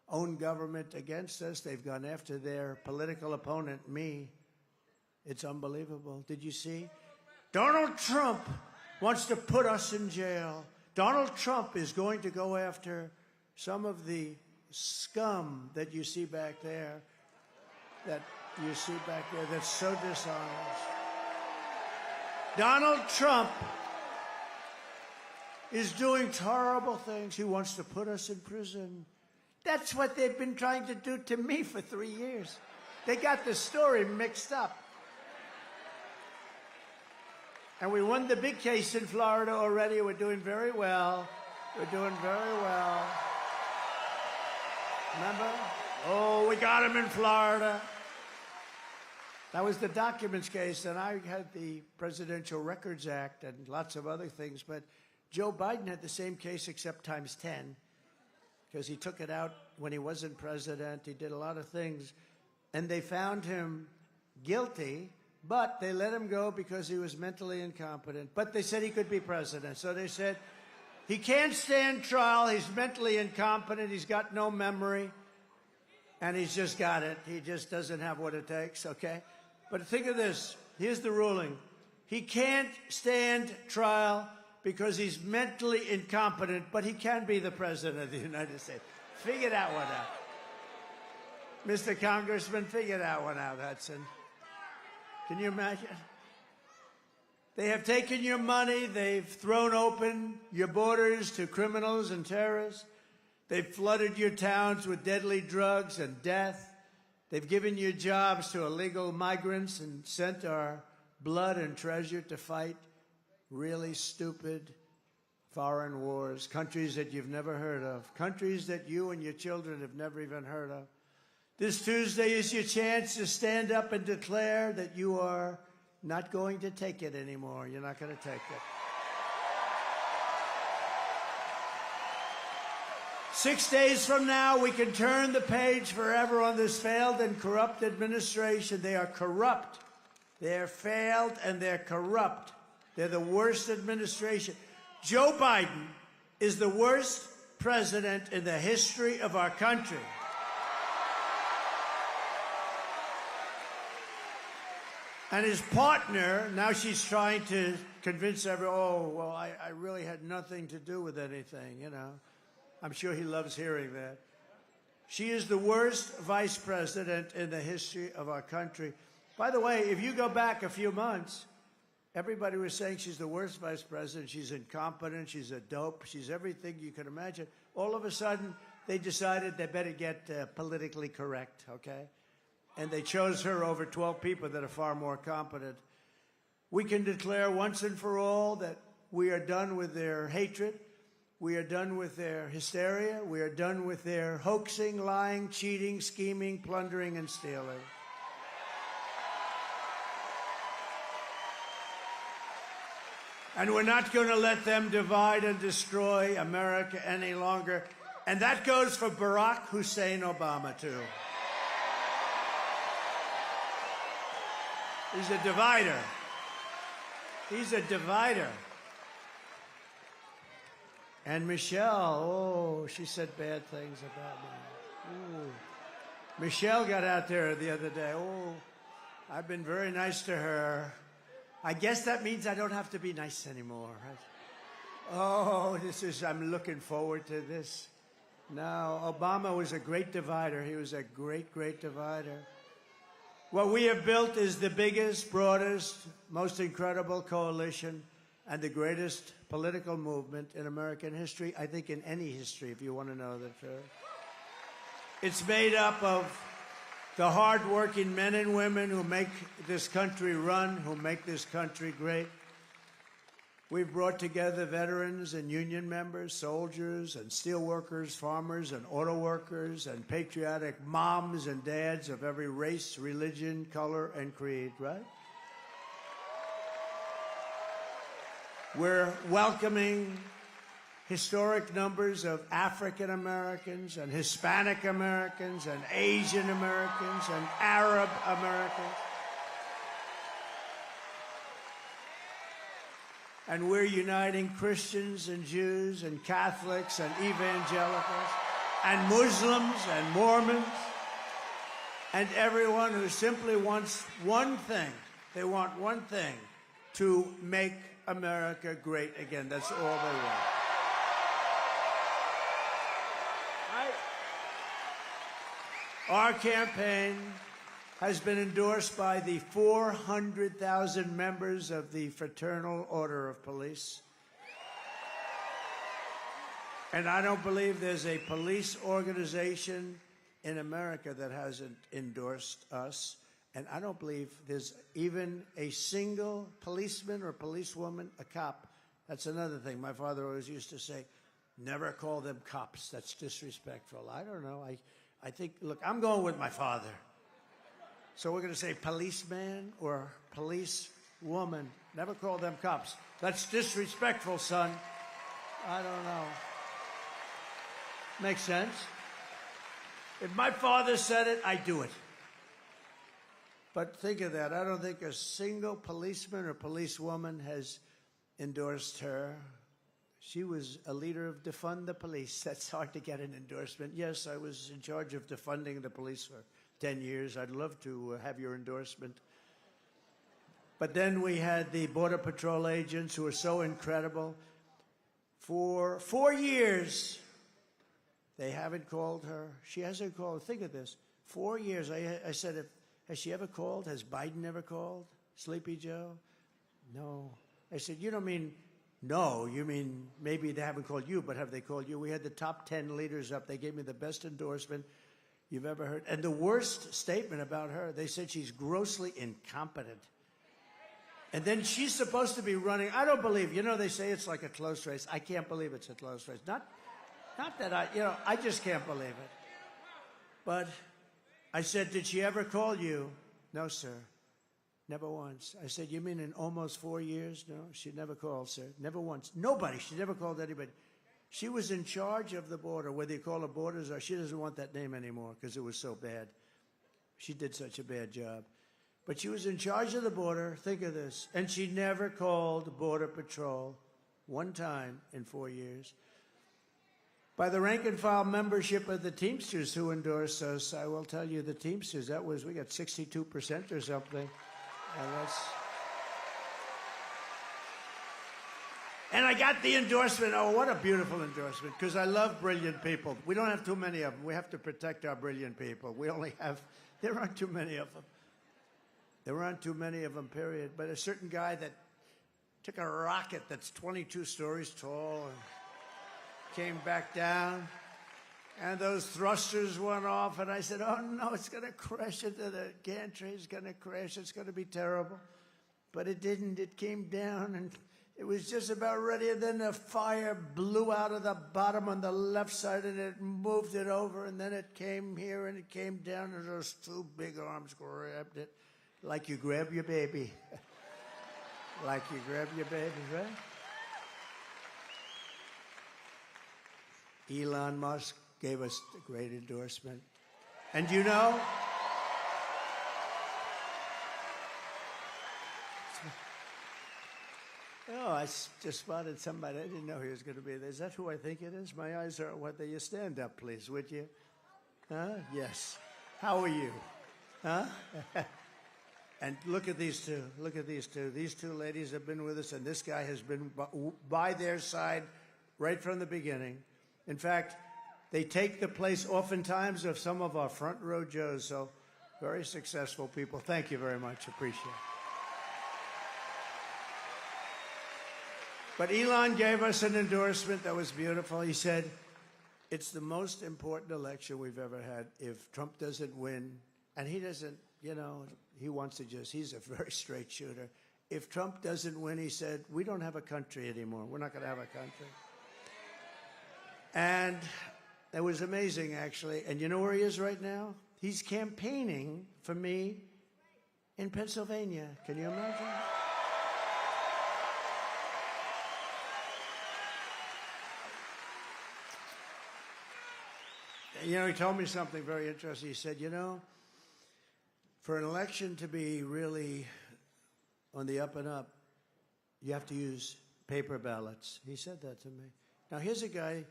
own government against us. They've gone after their political opponent, me. It's unbelievable. Did you see? Donald Trump wants to put us in jail. Donald Trump is going to go after some of the scum that you see back there, that's so dishonest. Donald Trump is doing horrible things. He wants to put us in prison. That's what they've been trying to do to me for 3 years. They got the story mixed up. And we won the big case in Florida already. We're doing very well. We're doing very well. Remember? Oh, we got him in Florida. That was the documents case, and I had the Presidential Records Act and lots of other things, but Joe Biden had the same case except times 10, because he took it out when he wasn't president. He did a lot of things, and they found him guilty, but they let him go because he was mentally incompetent. But they said he could be president, so they said, he can't stand trial, he's mentally incompetent, he's got no memory, and he's just got it. He just doesn't have what it takes, okay? But think of this. Here's the ruling. He can't stand trial because he's mentally incompetent, but he can be the president of the United States. Figure that one out. Mr. Congressman, figure that one out, Hudson. Can you imagine? They have taken your money. They've thrown open your borders to criminals and terrorists. They've flooded your towns with deadly drugs and death. They've given you jobs to illegal migrants and sent our blood and treasure to fight really stupid foreign wars, countries that you've never heard of, countries that you and your children have never even heard of. This Tuesday is your chance to stand up and declare that you are not going to take it anymore. You're not going to take it. 6 days from now, we can turn the page forever on this failed and corrupt administration. They are corrupt. They're failed and they're corrupt. They're the worst administration. Joe Biden is the worst president in the history of our country. And his partner, now she's trying to convince everyone, oh, well, I really had nothing to do with anything, you know. I'm sure he loves hearing that. She is the worst vice president in the history of our country. By the way, if you go back a few months, everybody was saying she's the worst vice president. She's incompetent. She's a dope. She's everything you can imagine. All of a sudden, they decided they better get politically correct, okay? And they chose her over 12 people that are far more competent. We can declare once and for all that we are done with their hatred. We are done with their hysteria. We are done with their hoaxing, lying, cheating, scheming, plundering, and stealing. And we're not going to let them divide and destroy America any longer. And that goes for Barack Hussein Obama, too. He's a divider. He's a divider. And Michelle, oh, she said bad things about me. Ooh. Michelle got out there the other day. Oh, I've been very nice to her. I guess that means I don't have to be nice anymore, right? Oh, I'm looking forward to this. No, Obama was a great divider. He was a great, great divider. What we have built is the biggest, broadest, most incredible coalition and the greatest political movement in American history, I think in any history, if you want to know the truth. It's made up of the hard-working men and women who make this country run, who make this country great. We've brought together veterans and union members, soldiers and steel workers, farmers and auto workers, and patriotic moms and dads of every race, religion, color, and creed, right? We're welcoming historic numbers of African Americans and Hispanic Americans and Asian Americans and Arab Americans. And we're uniting Christians and Jews and Catholics and evangelicals and Muslims and Mormons and everyone who simply wants one thing. They want one thing, to make America great again. That's all they want. Our campaign has been endorsed by the 400,000 members of the Fraternal Order of Police. And I don't believe there's a police organization in America that hasn't endorsed us. And I don't believe there's even a single policeman or policewoman, a cop. That's another thing. My father always used to say, never call them cops. That's disrespectful. I don't know. I think, look, I'm going with my father. So we're going to say policeman or policewoman. Never call them cops. That's disrespectful, son. I don't know. Makes sense? If my father said it, I do it. But think of that. I don't think a single policeman or policewoman has endorsed her. She was a leader of Defund the Police. That's hard to get an endorsement. Yes, I was in charge of defunding the police for 10 years. I'd love to have your endorsement. But then we had the Border Patrol agents who were so incredible. For 4 years, they haven't called her. She hasn't called. Think of this. 4 years. I said, has she ever called? Has Biden ever called? Sleepy Joe? No. I said, you don't mean no. You mean maybe they haven't called you, but have they called you? We had the top 10 leaders up. They gave me the best endorsement you've ever heard. And the worst statement about her, they said she's grossly incompetent. And then she's supposed to be running. I don't believe, they say it's like a close race. I can't believe it's a close race. Not that I just can't believe it. But I said, did she ever call you? No, sir. Never once. I said, you mean in almost 4 years? No, she never called, sir. Never once. Nobody. She never called anybody. She was in charge of the border, whether you call her borders or she doesn't want that name anymore because it was so bad. She did such a bad job. But she was in charge of the border. Think of this. And she never called Border Patrol one time in 4 years. By the rank and file membership of the Teamsters who endorsed us, I will tell you the Teamsters, we got 62% or something. And I got the endorsement. Oh, what a beautiful endorsement, because I love brilliant people. We don't have too many of them. We have to protect our brilliant people. There aren't too many of them. There aren't too many of them, period. But a certain guy that took a rocket that's 22 stories tall and came back down, and those thrusters went off, and I said, oh, no, it's going to crash into the gantry. It's going to crash. It's going to be terrible. But it didn't. It came down, and it was just about ready, and then the fire blew out of the bottom on the left side, and it moved it over, and then it came here, and it came down, and those two big arms grabbed it, like you grab your baby. Like you grab your baby, right? Elon Musk gave us a great endorsement. And you know, I just spotted somebody. I didn't know he was going to be there. Is that who I think it is? My eyes are what they. You stand up, please, would you? Huh? Yes. How are you? Huh? And look at these two. Look at these two. These two ladies have been with us, and this guy has been by their side right from the beginning. In fact, They take the place oftentimes of some of our front row Joes, so very successful people. Thank you very much. Appreciate it. But Elon gave us an endorsement that was beautiful. He said, it's the most important election we've ever had. If Trump doesn't win, and he doesn't, you know, he wants to just, he's a very straight shooter. If Trump doesn't win, he said, we don't have a country anymore. We're not going to have a country. And it was amazing, actually. And you know where he is right now? He's campaigning for me in Pennsylvania. Can you imagine? You know, he told me something very interesting. He said, you know, for an election to be really on the up and up, you have to use paper ballots. He said that to me. Now, here's a guy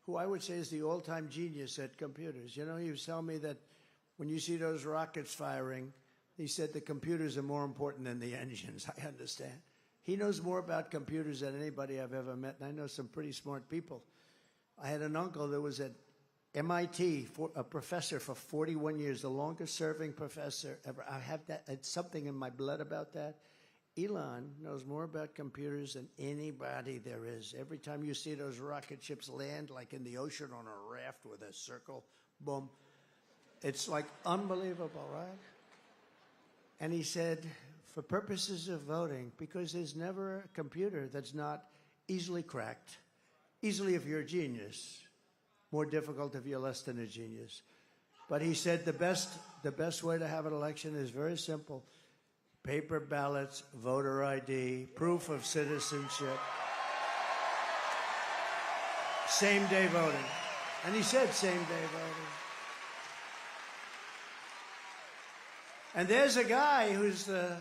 who I would say is the all-time genius at computers. You know, he was telling me that when you see those rockets firing, he said the computers are more important than the engines. I understand. He knows more about computers than anybody I've ever met, and I know some pretty smart people. I had an uncle that was at MIT, a professor for 41 years, the longest-serving professor ever. I have that. It's something in my blood about that. Elon knows more about computers than anybody there is. Every time you see those rocket ships land, like in the ocean on a raft with a circle, boom, it's like unbelievable, right? And he said, for purposes of voting, because there's never a computer that's not easily cracked, easily if you're a genius, more difficult if you're less than a genius. But he said the best way to have an election is very simple. Paper ballots, voter ID, proof of citizenship, same-day voting. And he said same-day voting. And there's a guy who's the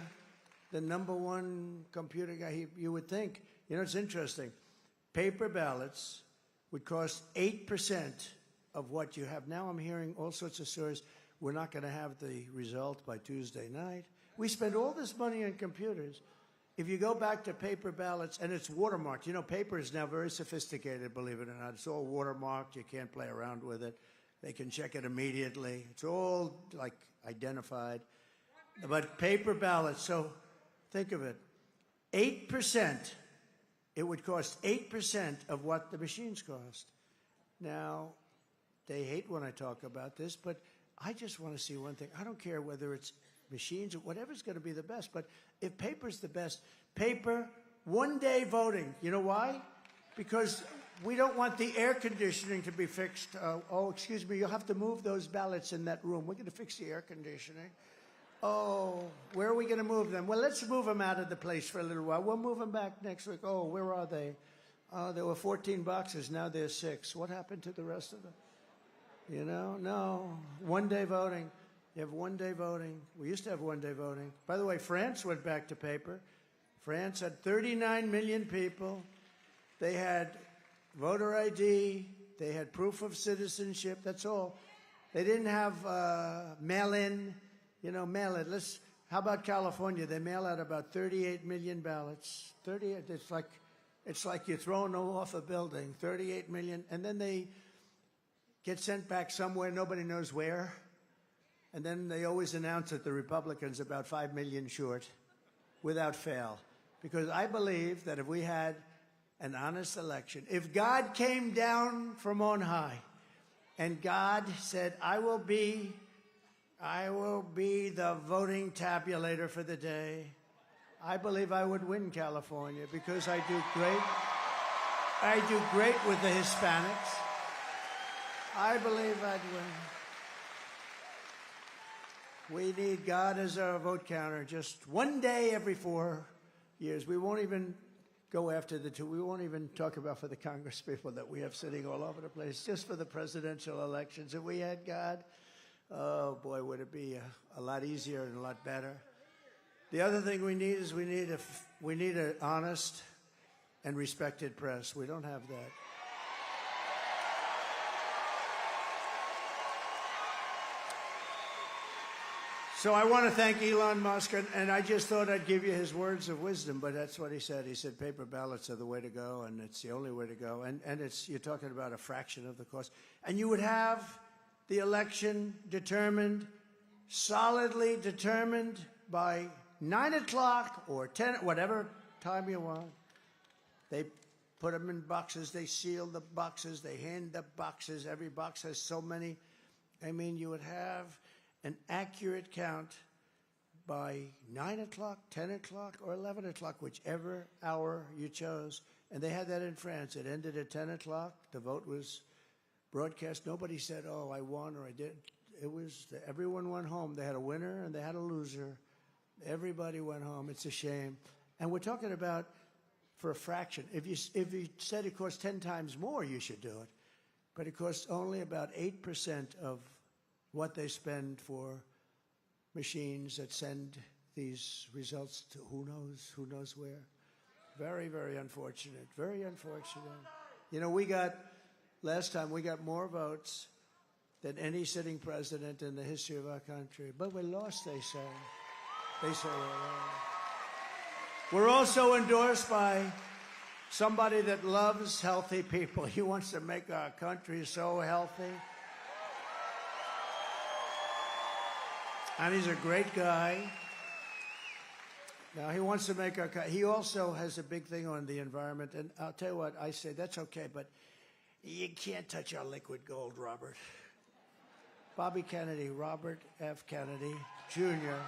number one computer guy. You would think, you know, it's interesting. Paper ballots would cost 8% of what you have. Now I'm hearing all sorts of stories. We're not going to have the result by Tuesday night. We spend all this money on computers. If you go back to paper ballots, and it's watermarked. You know, paper is now very sophisticated, believe it or not. It's all watermarked. You can't play around with it. They can check it immediately. It's all, like, identified. But paper ballots, so think of it. 8%. It would cost 8% of what the machines cost. Now, they hate when I talk about this, but I just want to see one thing. I don't care whether it's machines or whatever's going to be the best, but if paper's the best, paper, one-day voting. You know why? Because we don't want the air conditioning to be fixed. Oh, excuse me, you'll have to move those ballots in that room. We're going to fix the air conditioning. Oh, where are we going to move them? Well, let's move them out of the place for a little while. We'll move them back next week. Oh, where are they? There were 14 boxes. Now there's 6. What happened to the rest of them? You know, no. One-day voting. You have one-day voting. We used to have one-day voting. By the way, France went back to paper. France had 39 million people. They had voter ID. They had proof of citizenship. That's all. They didn't have mail-in. You know, mail it. How about California? They mail out about 38 million ballots. 38. It's like you're throwing them off a building. 38 million, and then they get sent back somewhere. Nobody knows where. And then they always announce that the Republicans are about 5 million short, without fail. Because I believe that if we had an honest election, if God came down from on high, and God said, I will be the voting tabulator for the day, I believe I would win California because I do great with the Hispanics. I believe I'd win. We need God as our vote counter just one day every 4 years. We won't even go after the 2. We won't even talk about for the Congress people that we have sitting all over the place, just for the presidential elections. If we had God, oh, boy, would it be a lot easier and a lot better. The other thing we need is we need an honest and respected press. We don't have that. So I want to thank Elon Musk, and I just thought I'd give you his words of wisdom, but that's what he said. He said paper ballots are the way to go, and it's the only way to go. And it's, you're talking about a fraction of the cost. And you would have the election determined, solidly determined by 9 o'clock or 10, whatever time you want. They put them in boxes. They seal the boxes. They hand the boxes. Every box has so many. I mean, you would have an accurate count by 9 o'clock, 10 o'clock, or 11 o'clock, whichever hour you chose. And they had that in France. It ended at 10 o'clock. The vote was broadcast. Nobody said, oh, I won or I didn't. It was, everyone went home. They had a winner and they had a loser. Everybody went home. It's a shame. And we're talking about for a fraction. If you said it costs 10 times more, you should do it. But it costs only about 8% of what they spend for machines that send these results to who knows where. Very, very unfortunate. Very unfortunate. You know, last time we got more votes than any sitting president in the history of our country. But we lost, they say. They say we lost. We're also endorsed by somebody that loves healthy people. He wants to make our country so healthy. And he's a great guy. Now, he wants to make our country. He also has a big thing on the environment. And I'll tell you what, I say, that's okay, but you can't touch our liquid gold, Robert. Bobby Kennedy, Robert F. Kennedy, Jr.,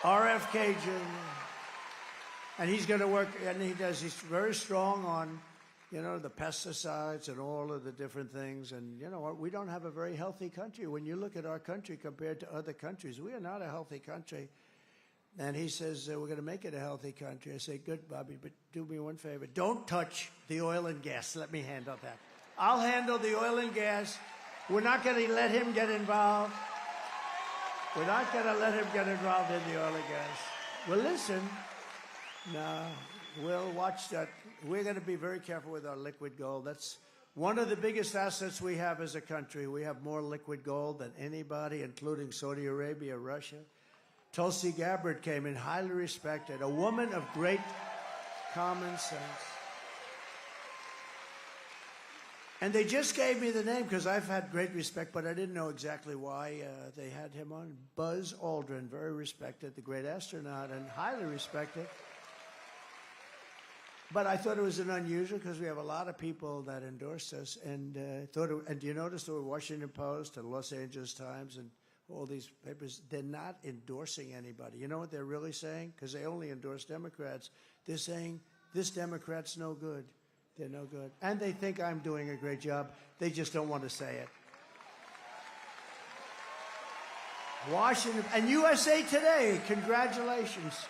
RFK Jr., and he's going to work, and he's very strong on, you know, the pesticides and all of the different things. And, you know, we don't have a very healthy country. When you look at our country compared to other countries, we are not a healthy country. And he says, we're going to make it a healthy country. I say, good, Bobby, but do me one favor. Don't touch the oil and gas. Let me handle that. I'll handle the oil and gas. We're not going to let him get involved. We're not going to let him get involved in the oil and gas. Well, listen. No, we'll watch that. We're going to be very careful with our liquid gold. That's one of the biggest assets we have as a country. We have more liquid gold than anybody, including Saudi Arabia, Russia. Tulsi Gabbard came in, highly respected, a woman of great common sense. And they just gave me the name because I've had great respect, but I didn't know exactly why they had him on. Buzz Aldrin, very respected, the great astronaut, and highly respected. But I thought it was an unusual because we have a lot of people that endorse us, and and you notice the Washington Post and Los Angeles Times and all these papers, they're not endorsing anybody. You know what they're really saying? Because they only endorse Democrats. They're saying, this Democrat's no good. They're no good. And they think I'm doing a great job. They just don't want to say it. Washington and USA Today, congratulations.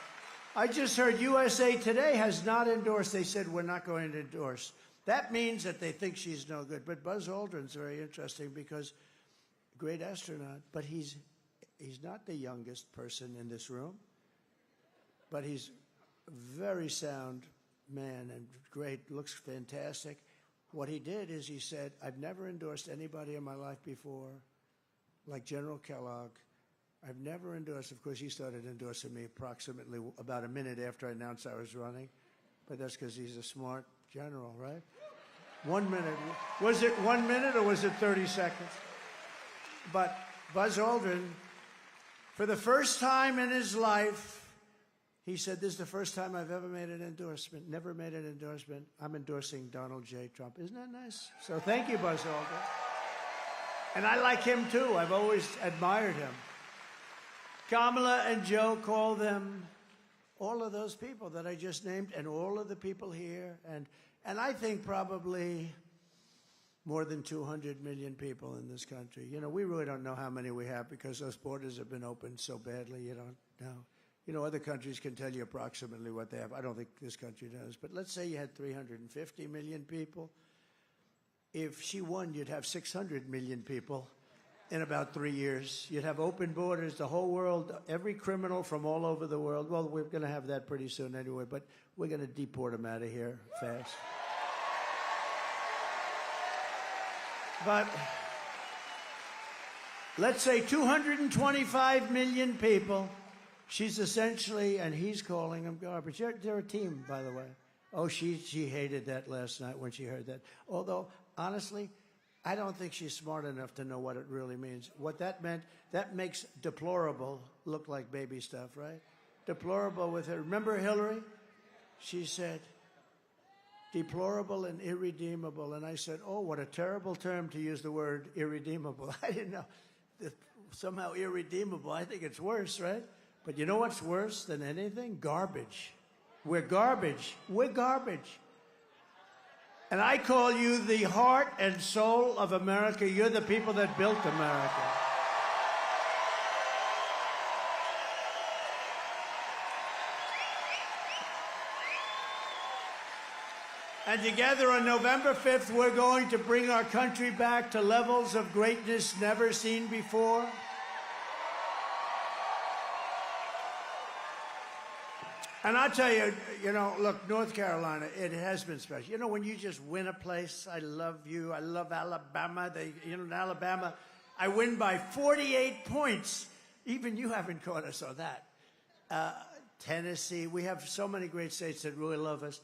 I just heard USA Today has not endorsed. They said we're not going to endorse. That means that they think she's no good. But Buzz Aldrin's very interesting because great astronaut, but he's not the youngest person in this room. But he's a very sound man and great, looks fantastic. What he did is he said, I've never endorsed anybody in my life before, like General Kellogg. I've never endorsed, of course, he started endorsing me approximately about a minute after I announced I was running. But that's because he's a smart general, right? 1 minute. Was it 1 minute or was it 30 seconds? But Buzz Aldrin, for the first time in his life, he said, this is the first time I've ever made an endorsement. Never made an endorsement. I'm endorsing Donald J. Trump. Isn't that nice? So thank you, Buzz Aldrin. And I like him, too. I've always admired him. Kamala and Joe call them all of those people that I just named and all of the people here. And I think probably more than 200 million people in this country. You know, we really don't know how many we have because those borders have been opened so badly, you don't know. You know, other countries can tell you approximately what they have. I don't think this country does. But let's say you had 350 million people. If she won, you'd have 600 million people in about 3 years. You'd have open borders, the whole world, every criminal from all over the world. Well, we're going to have that pretty soon anyway, but we're going to deport them out of here fast. But let's say 225 million people. She's essentially, and he's calling them garbage. They're a team, by the way. Oh, she hated that last night when she heard that. Although, honestly, I don't think she's smart enough to know what it really means. What that meant, that makes deplorable look like baby stuff, right? Deplorable with her. Remember Hillary? She said, deplorable and irredeemable. And I said, oh, what a terrible term to use the word irredeemable. I didn't know. Somehow irredeemable. I think it's worse, right? But you know what's worse than anything? Garbage. We're garbage. We're garbage. And I call you the heart and soul of America. You're the people that built America. And together on November 5th, we're going to bring our country back to levels of greatness never seen before. And I'll tell you, you know, look, North Carolina, it has been special. You know, when you just win a place, I love you. I love Alabama. In Alabama, I win by 48 points. Even you haven't caught us on that. Tennessee, we have so many great states that really love us.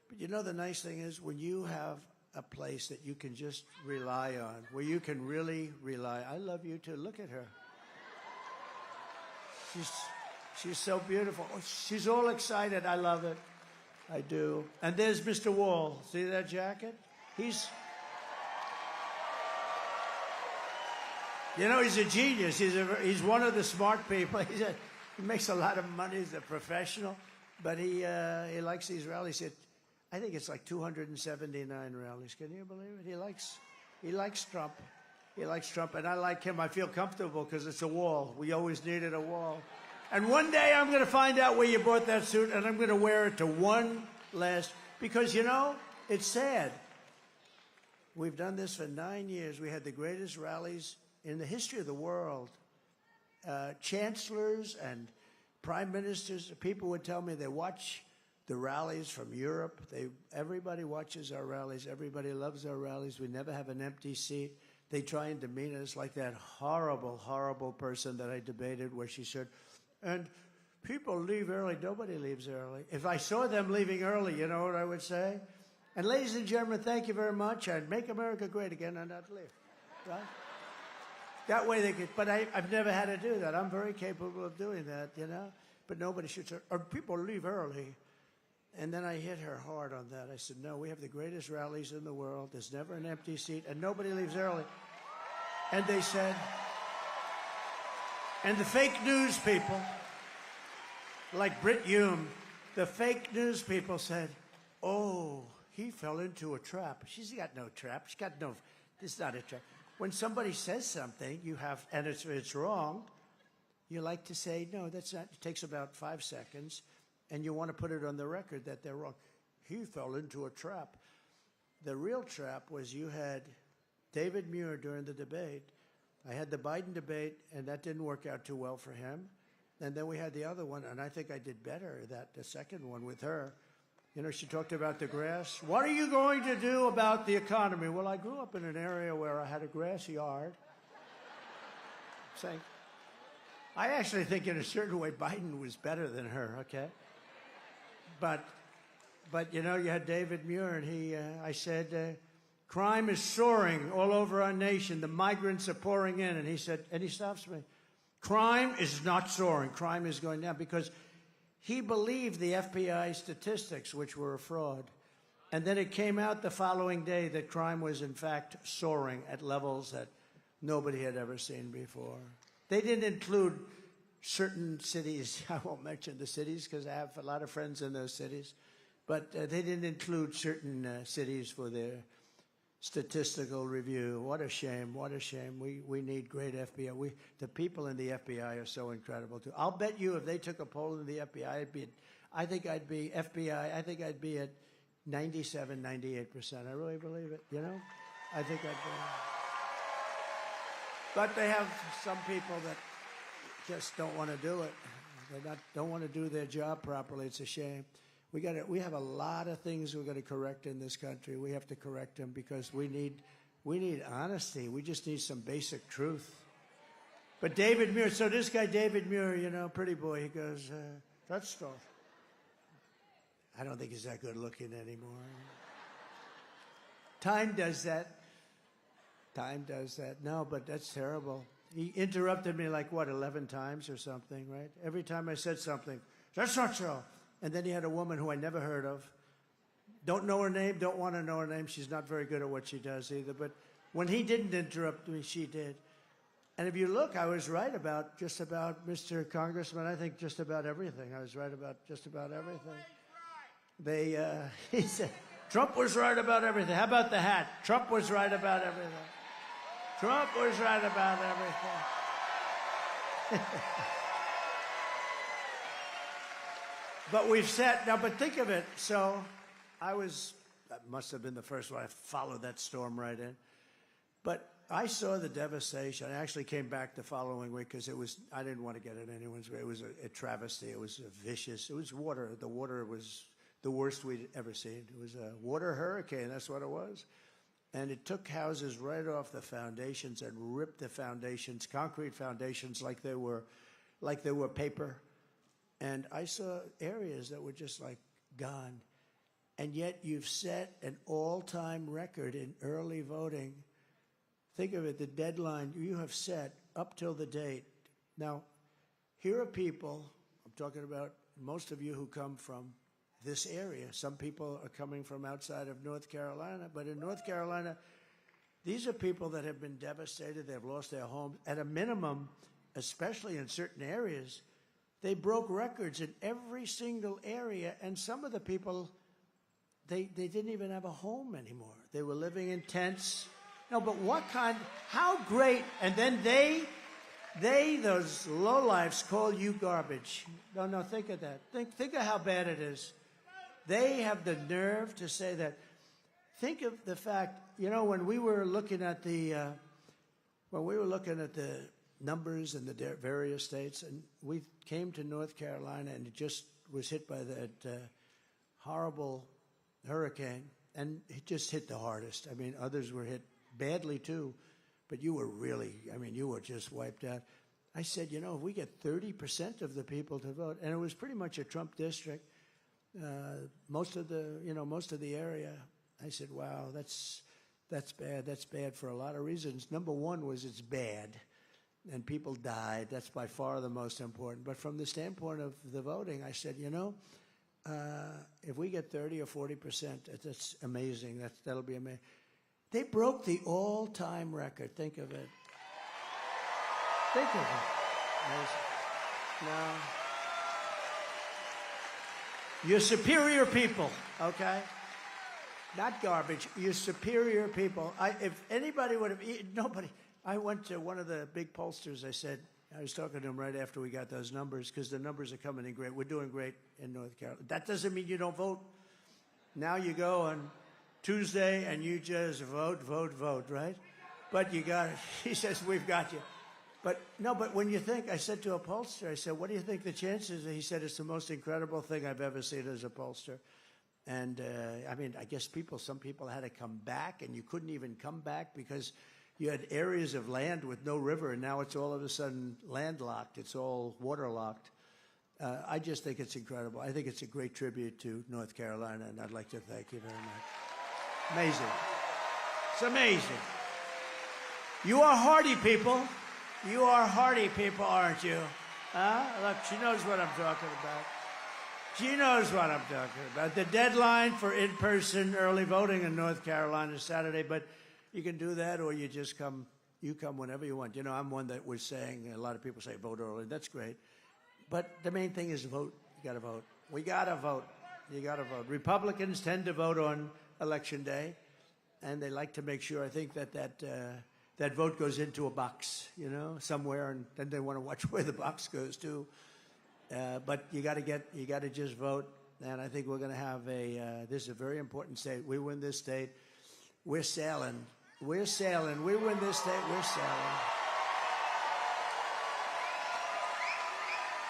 But you know, the nice thing is when you have a place that you can just rely on, where you can really rely. I love you too. Look at her. She's so beautiful. Oh, she's all excited. I love it. I do. And there's Mr. Wall. See that jacket? He's a genius. He's one of the smart people. He makes a lot of money. He's a professional. But he likes these rallies. I think it's like 279 rallies. Can you believe it? He likes Trump. He likes Trump. And I like him. I feel comfortable because it's a wall. We always needed a wall. And one day I'm going to find out where you bought that suit, and I'm going to wear it to one last, because, you know, it's sad. We've done this for 9 years. We had the greatest rallies in the history of the world. Chancellors and prime ministers, people would tell me they watch the rallies from Europe. Everybody watches our rallies. Everybody loves our rallies. We never have an empty seat. They try and demean us like that horrible, horrible person that I debated where she said, and people leave early. Nobody leaves early. If I saw them leaving early, you know what I would say? And ladies and gentlemen, thank you very much. I'd make America great again and not leave. Right? That way they could, but I've never had to do that. I'm very capable of doing that, you know? But nobody should say, or people leave early. And then I hit her hard on that. I said, no, we have the greatest rallies in the world. There's never an empty seat, and nobody leaves early. And they said, and the fake news people, like Brit Hume, the fake news people said, oh, he fell into a trap. She's got no trap. She's got no, this is not a trap. When somebody says something, you have, and it's wrong, you like to say, no, that's not, it takes about 5 seconds, and you want to put it on the record that they're wrong. He fell into a trap. The real trap was you had David Muir during the debate. I had the Biden debate, and that didn't work out too well for him. And then we had the other one, and I think I did better, the second one with her. You know, she talked about the grass. What are you going to do about the economy? Well, I grew up in an area where I had a grass yard. Saying, I actually think in a certain way Biden was better than her, okay? But you know, you had David Muir, and I said, crime is soaring all over our nation. The migrants are pouring in. And he said, and he stops me. Crime is not soaring. Crime is going down, because he believed the FBI statistics, which were a fraud. And then it came out the following day that crime was, in fact, soaring at levels that nobody had ever seen before. They didn't include certain cities. I won't mention the cities because I have a lot of friends in those cities. But they didn't include certain cities for their statistical review. What a shame. What a shame. We need great FBI. The people in the FBI are so incredible, too. I'll bet you if they took a poll in the FBI, I think I'd be at 97, 98%. I really believe it, you know? I think I'd be. But they have some people that just don't want to do it. Don't want to do their job properly. It's a shame. We have a lot of things we're going to correct in this country. We have to correct them because we need honesty. We just need some basic truth. But David Muir, so this guy David Muir, you know, pretty boy, he goes, that's stuff. I don't think he's that good looking anymore. Time does that. Time does that. No, but that's terrible. He interrupted me like, what, 11 times or something, right? Every time I said something, that's not so. And then he had a woman who I never heard of. Don't know her name, don't want to know her name. She's not very good at what she does either. But when he didn't interrupt me, she did. And if you look, I was right about just about Mr. Congressman. I think just about everything. I was right about just about everything. He said, Trump was right about everything. How about the hat? Trump was right about everything. Trump was right about everything. But we've set, now, but think of it. So that must have been the first one. I followed that storm right in. But I saw the devastation. I actually came back the following week because I didn't want to get in anyone's way. It was a travesty. It was vicious. It was water. The water was the worst we'd ever seen. It was a water hurricane. That's what it was. And it took houses right off the foundations and ripped the foundations, concrete foundations, like they were paper. And I saw areas that were just like gone. And yet you've set an all-time record in early voting. Think of it, the deadline you have set up till the date. Now, here are people, I'm talking about most of you who come from this area. Some people are coming from outside of North Carolina, but in North Carolina, these are people that have been devastated. They've lost their homes. At a minimum, especially in certain areas, they broke records in every single area, and some of the people, they didn't even have a home anymore. They were living in tents. No, but how great, and then those lowlifes call you garbage. No, think of that. Think of how bad it is. They have the nerve to say that. Think of the fact, you know, when we were looking at the numbers in the various states, and we came to North Carolina, and it just was hit by that horrible hurricane, and it just hit the hardest. I mean, others were hit badly too, but you were just wiped out. I said, you know, if we get 30% of the people to vote, and it was pretty much a Trump district, most of the area, I said, wow, that's bad. That's bad for a lot of reasons. Number one was it's bad, and people died. That's by far the most important. But from the standpoint of the voting, I said, you know, if we get 30 or 40%, that's amazing. That'll be amazing. They broke the all-time record. Think of it. Think of it. Amazing. Now, you're superior people, okay? Not garbage. You're superior people. If anybody would have, nobody. I went to one of the big pollsters. I was talking to him right after we got those numbers, because the numbers are coming in great. We're doing great in North Carolina. That doesn't mean you don't vote. Now you go on Tuesday and you just vote, right? But you got it. He says, we've got you. But when you think, I said to a pollster, I said, what do you think the chances? He said, it's the most incredible thing I've ever seen as a pollster. And I mean, I guess some people had to come back, and you couldn't even come back because you had areas of land with no river, and now it's all of a sudden landlocked. It's all waterlocked. I just think it's incredible. I think it's a great tribute to North Carolina, and I'd like to thank you very much. Amazing. It's amazing. You are hardy people. You are hardy people, aren't you? Look, she knows what I'm talking about. She knows what I'm talking about. The deadline for in-person early voting in North Carolina is Saturday, but you can do that, or you just come. You come whenever you want. You know, I'm one that was saying, a lot of people say vote early. That's great. But the main thing is vote. You got to vote. We got to vote. You got to vote. Republicans tend to vote on Election Day, and they like to make sure, I think, that vote goes into a box, you know, somewhere, and then they want to watch where the box goes to. But you got to just vote, and I think we're going to have this is a very important state. We win this state, we're sailing. We're sailing. We win this state, we're sailing.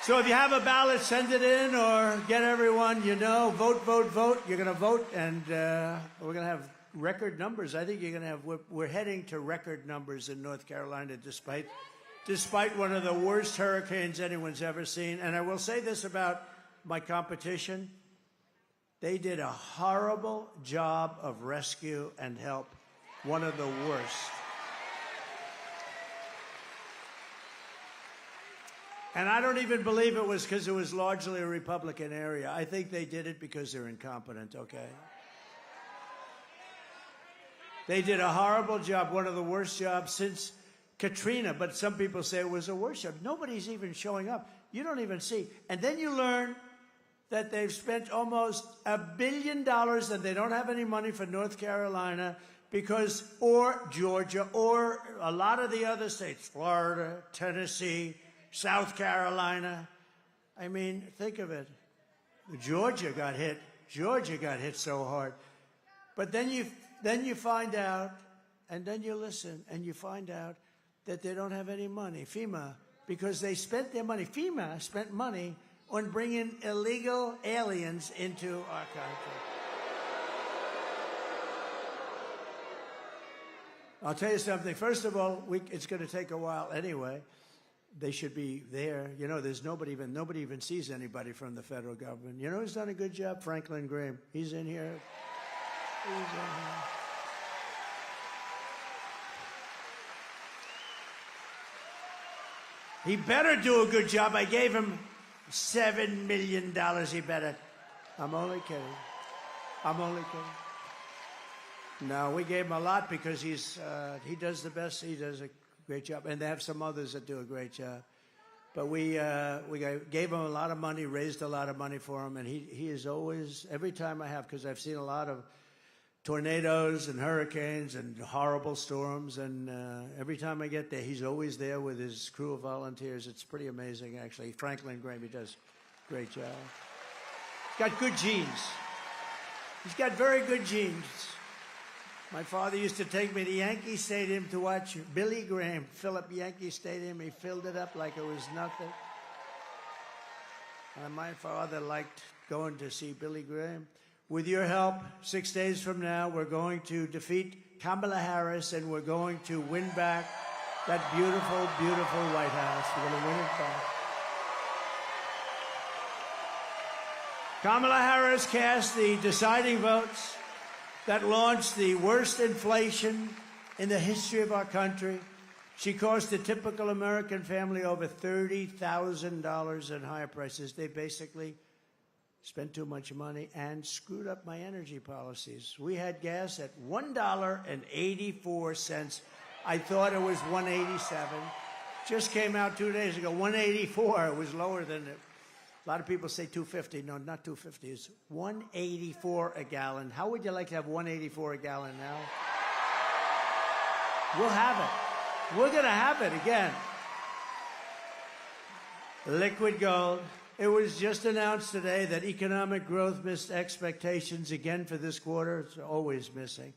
So if you have a ballot, send it in, or get everyone you know, vote. You're going to vote, and we're going to have record numbers. I think you're going to have, we're heading to record numbers in North Carolina, despite despite one of the worst hurricanes anyone's ever seen. And I will say this about my competition. They did a horrible job of rescue and help. One of the worst. And I don't even believe it was because it was largely a Republican area. I think they did it because they're incompetent, okay? They did a horrible job, one of the worst jobs since Katrina, but some people say it was a worse job. Nobody's even showing up. You don't even see. And then you learn that they've spent almost $1 billion and they don't have any money for North Carolina because, or Georgia, or a lot of the other states, Florida, Tennessee, South Carolina. I mean, think of it. Georgia got hit. Georgia got hit so hard. But then you find out, and then you listen, and you find out that they don't have any money. FEMA, because they spent their money. FEMA spent money on bringing illegal aliens into our country. I'll tell you something. First of all, it's going to take a while anyway. They should be there. You know, there's nobody even sees anybody from the federal government. You know who's done a good job? Franklin Graham. He's in here. He's in here. He better do a good job. I gave him $7 million. He better. I'm only kidding. I'm only kidding. No, we gave him a lot because he does the best. He does a great job. And they have some others that do a great job. But we gave him a lot of money, raised a lot of money for him. And he is always, every time I have, because I've seen a lot of tornadoes and hurricanes and horrible storms. And every time I get there, he's always there with his crew of volunteers. It's pretty amazing, actually. Franklin Graham, he does a great job. He's got good genes. He's got very good genes. My father used to take me to Yankee Stadium to watch Billy Graham fill up Yankee Stadium. He filled it up like it was nothing. And my father liked going to see Billy Graham. With your help, 6 days from now, we're going to defeat Kamala Harris, and we're going to win back that beautiful, beautiful White House. We're going to win it back. Kamala Harris cast the deciding votes that launched the worst inflation in the history of our country. She cost the typical American family over $30,000 in higher prices. They basically spent too much money and screwed up my energy policies. We had gas at $1.84. I thought it was $1.87. Just came out 2 days ago, $1.84. It was lower than it. A lot of people say $2.50. No, not $2.50. It's $1.84 a gallon. How would you like to have $1.84 a gallon now? We'll have it. We're going to have it again. Liquid gold. It was just announced today that economic growth missed expectations again for this quarter. It's always missing.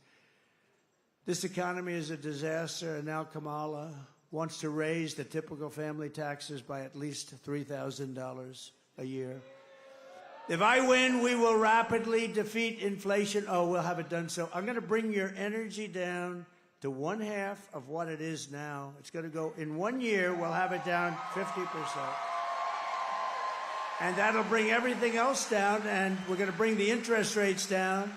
This economy is a disaster, and now Kamala wants to raise the typical family taxes by at least $3,000 a year. If I win, we will rapidly defeat inflation. Oh, we'll have it done so. I'm going to bring your energy down to 1/2 of what it is now. It's going to go, in 1 year, we'll have it down 50%. And that'll bring everything else down, and we're going to bring the interest rates down,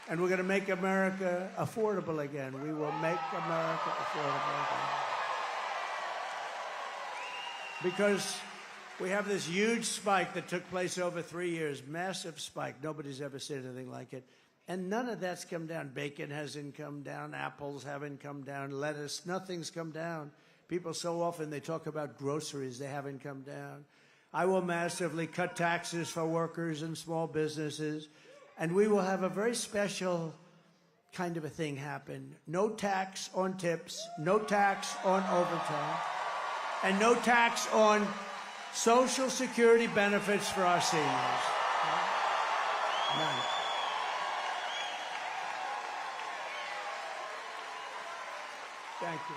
and we're going to make America affordable again. We will make America affordable again. Because we have this huge spike that took place over 3 years, massive spike. Nobody's ever seen anything like it. And none of that's come down. Bacon hasn't come down. Apples haven't come down. Lettuce, nothing's come down. People so often, they talk about groceries. They haven't come down. I will massively cut taxes for workers and small businesses. And we will have a very special kind of a thing happen. No tax on tips, no tax on overtime, and no tax on Social Security benefits for our seniors. None. Thank you.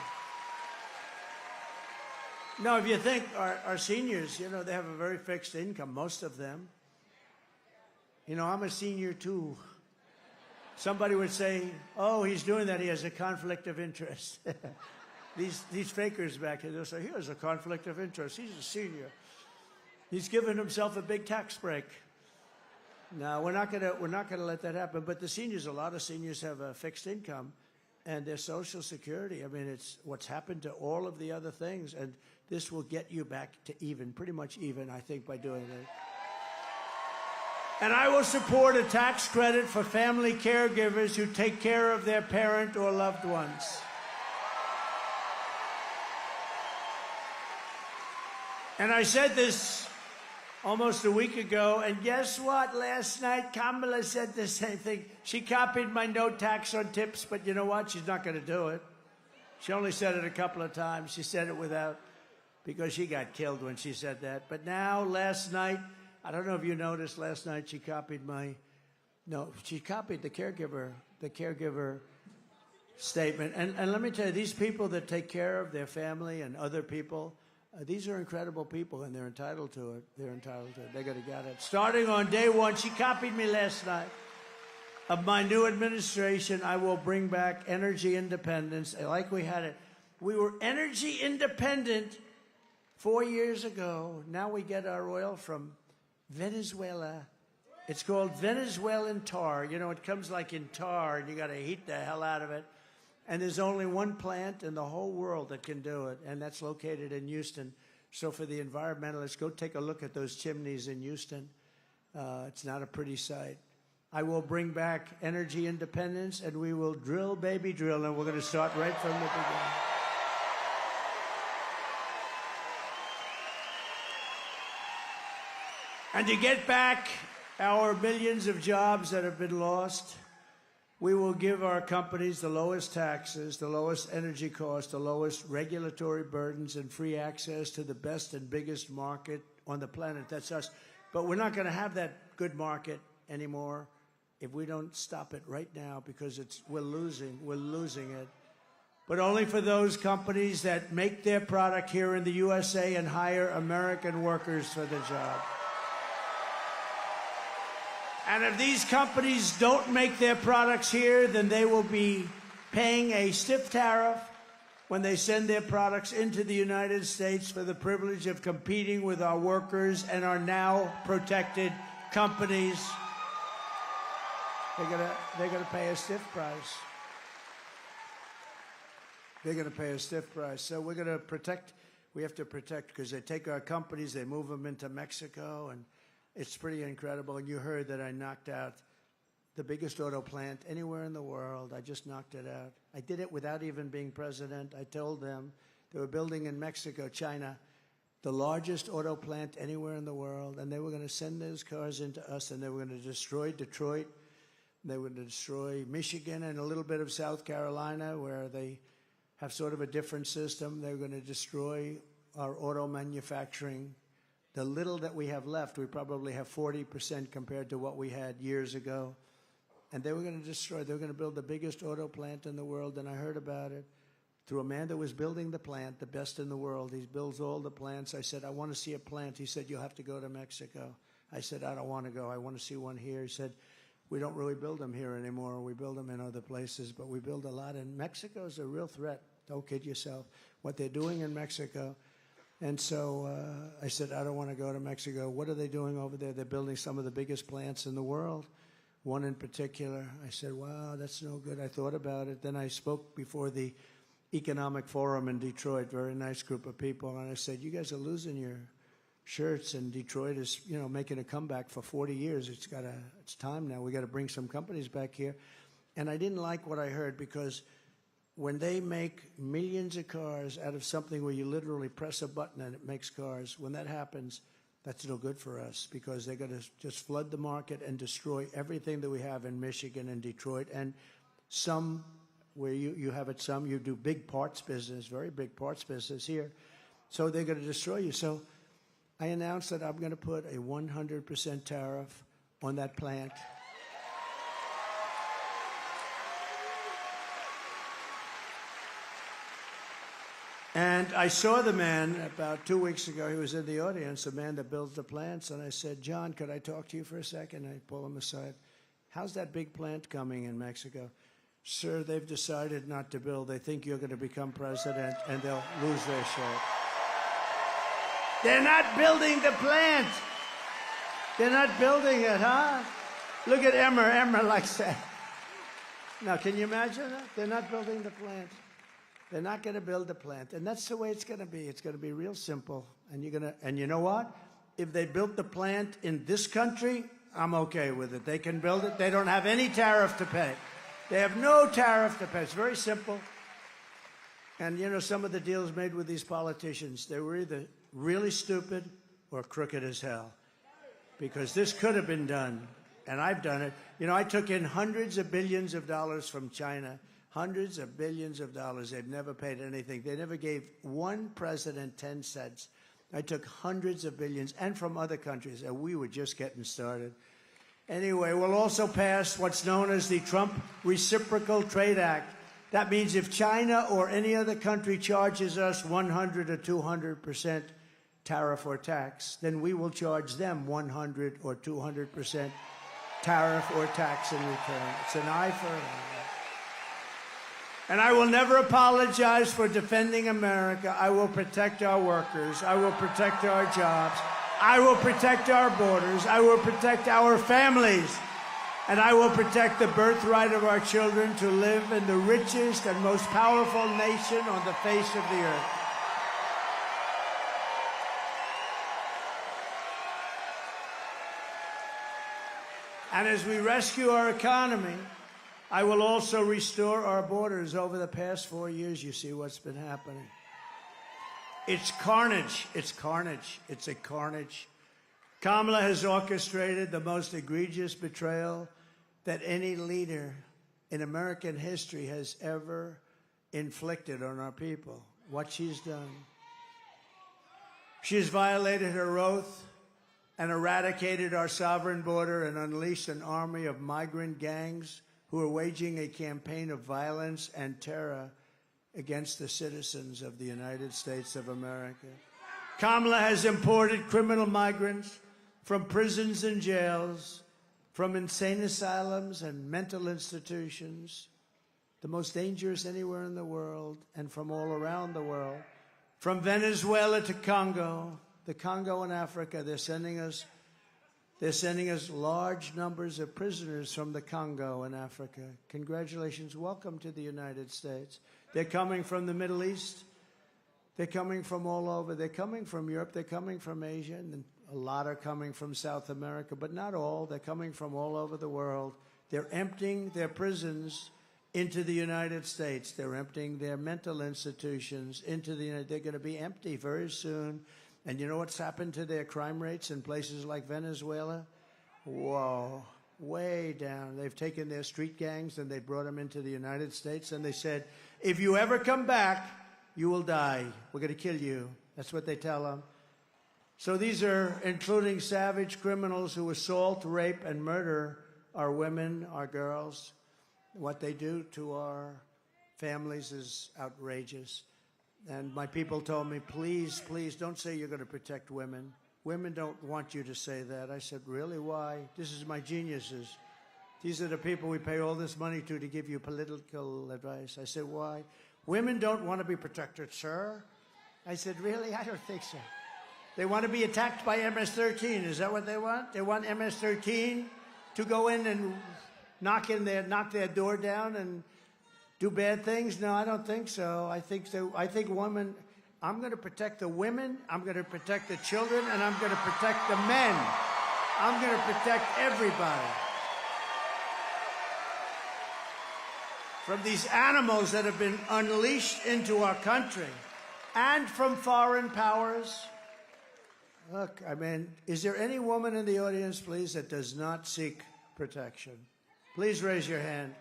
No, if you think our seniors, you know, they have a very fixed income, most of them. You know, I'm a senior too. Somebody would say, oh, he's doing that, he has a conflict of interest. these fakers back here, they'll say, here's a conflict of interest. He's a senior. He's given himself a big tax break. No, we're not gonna let that happen. But the seniors, a lot of seniors have a fixed income, and their Social Security. I mean, it's what's happened to all of the other things, and this will get you back to even, pretty much even, I think, by doing it. And I will support a tax credit for family caregivers who take care of their parent or loved ones. And I said this almost a week ago, and guess what? Last night, Kamala said the same thing. She copied my no tax on tips, but you know what? She's not going to do it. She only said it a couple of times. She said it without, because she got killed when she said that. But now, last night, I don't know if you noticed, last night she copied she copied the caregiver statement. And let me tell you, these people that take care of their family and other people, these are incredible people, and they're entitled to it. They're entitled to it. They're going to get it. Starting on day one, she copied me last night. Of my new administration, I will bring back energy independence, like we had it. We were energy independent 4 years ago. Now we get our oil from Venezuela. It's called Venezuelan tar. You know, it comes like in tar, and you got to heat the hell out of it. And there's only one plant in the whole world that can do it, and that's located in Houston. So for the environmentalists, go take a look at those chimneys in Houston. It's not a pretty sight. I will bring back energy independence, and we will drill, baby, drill, and we're going to start right from the beginning. And to get back our millions of jobs that have been lost, we will give our companies the lowest taxes, the lowest energy costs, the lowest regulatory burdens, and free access to the best and biggest market on the planet. That's us. But we're not going to have that good market anymore if we don't stop it right now, because we're losing it. But only for those companies that make their product here in the USA and hire American workers for the job. And if these companies don't make their products here, then they will be paying a stiff tariff when they send their products into the United States for the privilege of competing with our workers and our now protected companies. They're gonna pay a stiff price. They're gonna pay a stiff price. So we're gonna protect. We have to protect, because they take our companies, they move them into Mexico, and it's pretty incredible. And you heard that I knocked out the biggest auto plant anywhere in the world. I just knocked it out. I did it without even being president. I told them they were building in Mexico, China, the largest auto plant anywhere in the world, and they were going to send those cars into us, and they were going to destroy Detroit. They were going to destroy Michigan and a little bit of South Carolina, where they have sort of a different system. They were going to destroy our auto manufacturing. The little that we have left, we probably have 40% compared to what we had years ago. And they were going to destroy, they were going to build the biggest auto plant in the world, and I heard about it through a man that was building the plant, the best in the world. He builds all the plants. I said, I want to see a plant. He said, you'll have to go to Mexico. I said, I don't want to go. I want to see one here. He said, we don't really build them here anymore. We build them in other places, but we build a lot. And Mexico is a real threat. Don't kid yourself. What they're doing in Mexico. And so I said, I don't want to go to Mexico. What are they doing over there? They're building some of the biggest plants in the world, one in particular. I said, wow, that's no good. I thought about it. Then I spoke before the Economic Forum in Detroit, very nice group of people. And I said, you guys are losing your shirts, and Detroit is, making a comeback for 40 years. It's time now. We got to bring some companies back here. And I didn't like what I heard, because when they make millions of cars out of something where you literally press a button and it makes cars, when that happens, that's no good for us, because they're going to just flood the market and destroy everything that we have in Michigan and Detroit. And some, where you have it, some, you do big parts business, very big parts business here. So they're going to destroy you. So I announced that I'm going to put a 100% tariff on that plant. And I saw the man about 2 weeks ago. He was in the audience, the man that builds the plants. And I said, John, could I talk to you for a second? I pull him aside. How's that big plant coming in Mexico? Sir, they've decided not to build. They think you're going to become president, and they'll lose their shit. They're not building the plant. They're not building it, huh? Look at Emmer. Emmer likes that. Now, can you imagine that? They're not building the plant. They're not going to build the plant. And that's the way it's going to be. It's going to be real simple. And you know what? If they built the plant in this country, I'm okay with it. They can build it. They don't have any tariff to pay. They have no tariff to pay. It's very simple. And, you know, some of the deals made with these politicians, they were either really stupid or crooked as hell. Because this could have been done, and I've done it. You know, I took in hundreds of billions of dollars from China, hundreds of billions of dollars. They've never paid anything. They never gave one president 10 cents. I took hundreds of billions, and from other countries, and we were just getting started. Anyway, we'll also pass what's known as the Trump Reciprocal Trade Act. That means if China or any other country charges us 100 or 200% tariff or tax, then we will charge them 100 or 200% tariff or tax in return. It's an eye for an eye. And I will never apologize for defending America. I will protect our workers. I will protect our jobs. I will protect our borders. I will protect our families. And I will protect the birthright of our children to live in the richest and most powerful nation on the face of the earth. And as we rescue our economy, I will also restore our borders. Over the past 4 years, you see what's been happening. It's carnage. It's carnage. It's a carnage. Kamala has orchestrated the most egregious betrayal that any leader in American history has ever inflicted on our people. What she's done. She's violated her oath and eradicated our sovereign border and unleashed an army of migrant gangs who are waging a campaign of violence and terror against the citizens of the United States of America. Kamala has imported criminal migrants from prisons and jails, from insane asylums and mental institutions, the most dangerous anywhere in the world, and from all around the world. From Venezuela to Congo, the Congo in Africa, they're sending us large numbers of prisoners from the Congo in Africa. Congratulations. Welcome to the United States. They're coming from the Middle East. They're coming from all over. They're coming from Europe. They're coming from Asia. And a lot are coming from South America, but not all. They're coming from all over the world. They're emptying their prisons into the United States. They're emptying their mental institutions into the United States. They're going to be empty very soon. And you know what's happened to their crime rates in places like Venezuela? Whoa, way down. They've taken their street gangs and they brought them into the United States and they said, if you ever come back, you will die. We're going to kill you. That's what they tell them. So these are including savage criminals who assault, rape, and murder our women, our girls. What they do to our families is outrageous. And my people told me, please, please, don't say you're going to protect women. Women don't want you to say that. I said, really? Why? This is my geniuses. These are the people we pay all this money to give you political advice. I said, why? Women don't want to be protected, sir. I said, really? I don't think so. They want to be attacked by MS-13. Is that what they want? They want MS-13 to go in and knock their door down and do bad things? No, I don't think so. I think women, I'm going to protect the women, I'm going to protect the children, and I'm going to protect the men. I'm going to protect everybody. From these animals that have been unleashed into our country and from foreign powers. Look, I mean, is there any woman in the audience, please, that does not seek protection? Please raise your hand.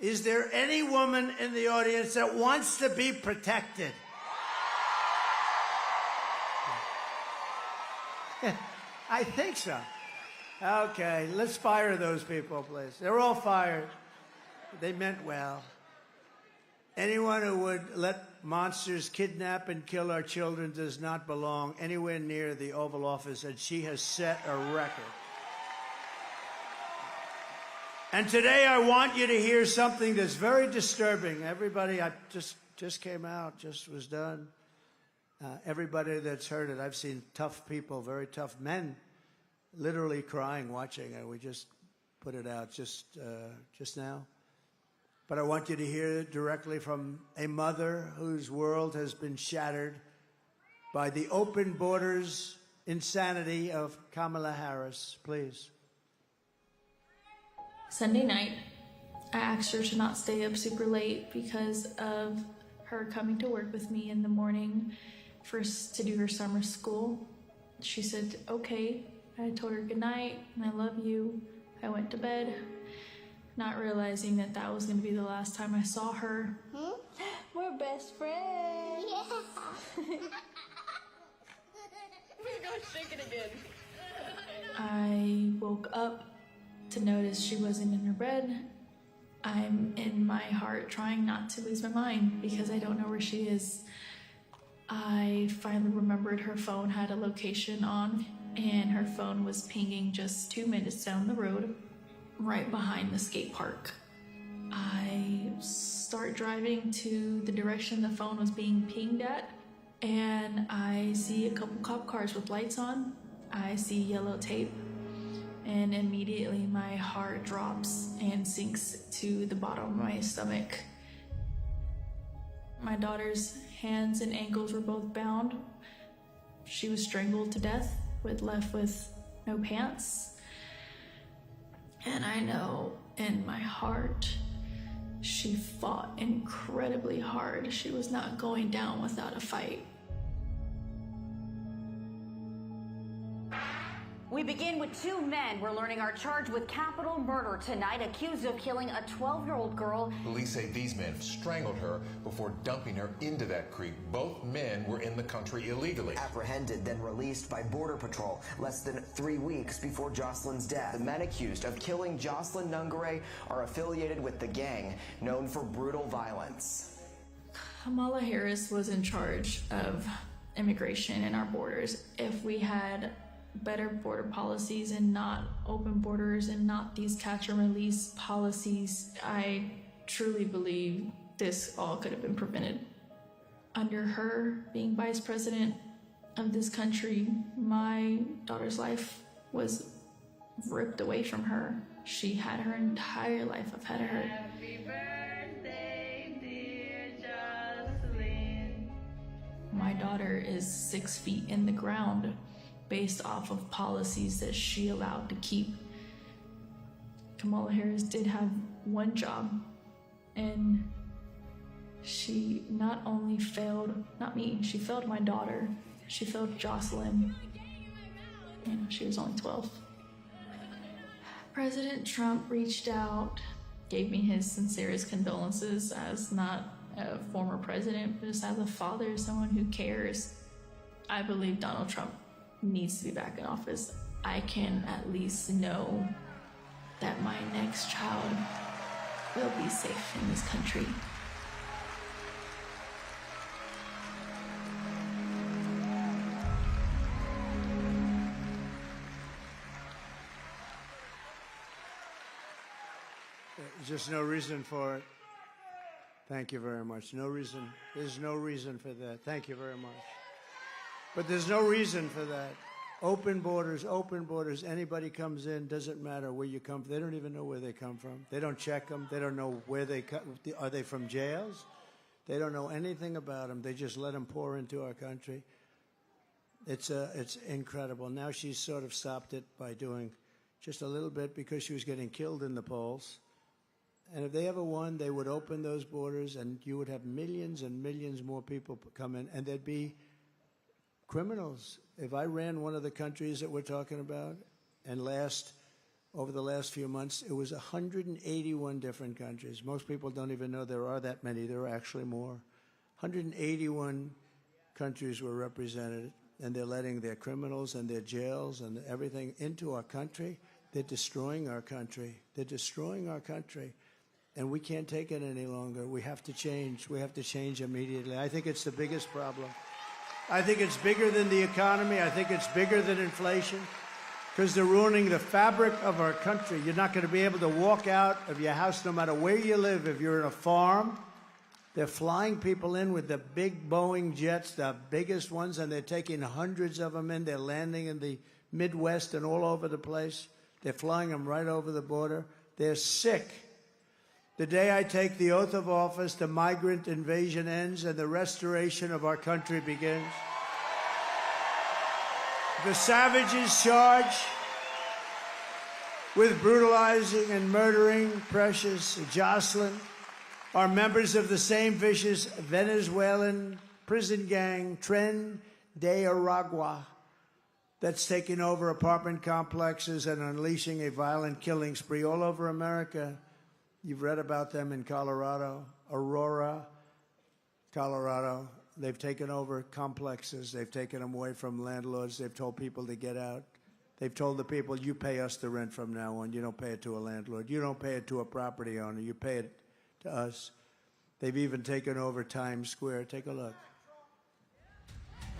Is there any woman in the audience that wants to be protected? I think so. Okay, let's fire those people, please. They're all fired. They meant well. Anyone who would let monsters kidnap and kill our children does not belong anywhere near the Oval Office, and she has set a record. And today I want you to hear something that's very disturbing. Everybody, I just came out, just was done. Everybody that's heard it, I've seen tough people, very tough men, literally crying watching it. We just put it out just now. But I want you to hear it directly from a mother whose world has been shattered by the open borders insanity of Kamala Harris. Please. Sunday night, I asked her to not stay up super late because of her coming to work with me in the morning to do her summer school. She said, okay. I told her good night and I love you. I went to bed, not realizing that that was going to be the last time I saw her. We're best friends. We're going to shake it again. I woke up to notice she wasn't in her bed. I'm in my heart trying not to lose my mind because I don't know where she is. I finally remembered her phone had a location on, and her phone was pinging just 2 minutes down the road, right behind the skate park. I start driving to the direction the phone was being pinged at, and I see a couple cop cars with lights on. I see yellow tape, and immediately my heart drops and sinks to the bottom of my stomach. My daughter's hands and ankles were both bound. She was strangled to death, left with no pants. And I know in my heart, she fought incredibly hard. She was not going down without a fight. We begin with two men we're learning are charged with capital murder tonight, accused of killing a 12-year-old girl. Police say these men strangled her before dumping her into that creek. Both men were in the country illegally. Apprehended, then released by Border Patrol less than 3 weeks before Jocelyn's death. The men accused of killing Jocelyn Nungare are affiliated with the gang known for brutal violence. Kamala Harris was in charge of immigration and our borders. If we had better border policies and not open borders and not these catch and release policies, I truly believe this all could have been prevented. Under her being vice president of this country, my daughter's life was ripped away from her. She had her entire life ahead of her. Happy birthday, dear Jocelyn. My daughter is 6 feet in the ground based off of policies that she allowed to keep. Kamala Harris did have one job, and she not only failed, not me, she failed my daughter. She failed Jocelyn. You know, she was only 12. President Trump reached out, gave me his sincerest condolences as not a former president, but just as a father, someone who cares. I believe Donald Trump needs to be back in office. I can at least know that my next child will be safe in this country. There's just no reason for it. Thank you very much. No reason. There's no reason for that. Thank you very much. But there's no reason for that. Open borders, open borders. Anybody comes in, doesn't matter where you come from. They don't even know where they come from. They don't check them. They don't know where they come. Are they from jails? They don't know anything about them. They just let them pour into our country. It's incredible. Now she's sort of stopped it by doing just a little bit because she was getting killed in the polls. And if they ever won, they would open those borders and you would have millions and millions more people come in, and there'd be criminals. If I ran one of the countries that we're talking about, and over the last few months, it was 181 different countries. Most people don't even know there are that many. There are actually more. 181 countries were represented, and they're letting their criminals and their jails and everything into our country. They're destroying our country. They're destroying our country. And we can't take it any longer. We have to change. We have to change immediately. I think it's the biggest problem. I think it's bigger than the economy. I think it's bigger than inflation. because they're ruining the fabric of our country. You're not going to be able to walk out of your house no matter where you live. If you're in a farm, they're flying people in with the big Boeing jets, the biggest ones, and they're taking hundreds of them in. They're landing in the Midwest and all over the place. They're flying them right over the border. They're sick. The day I take the oath of office, the migrant invasion ends and the restoration of our country begins. The savages charge with brutalizing and murdering precious Jocelyn are members of the same vicious Venezuelan prison gang, Tren de Aragua, that's taking over apartment complexes and unleashing a violent killing spree all over America. You've read about them in Colorado, Aurora, Colorado. They've taken over complexes. They've taken them away from landlords. They've told people to get out. They've told the people, you pay us the rent from now on. You don't pay it to a landlord. You don't pay it to a property owner. You pay it to us. They've even taken over Times Square. Take a look.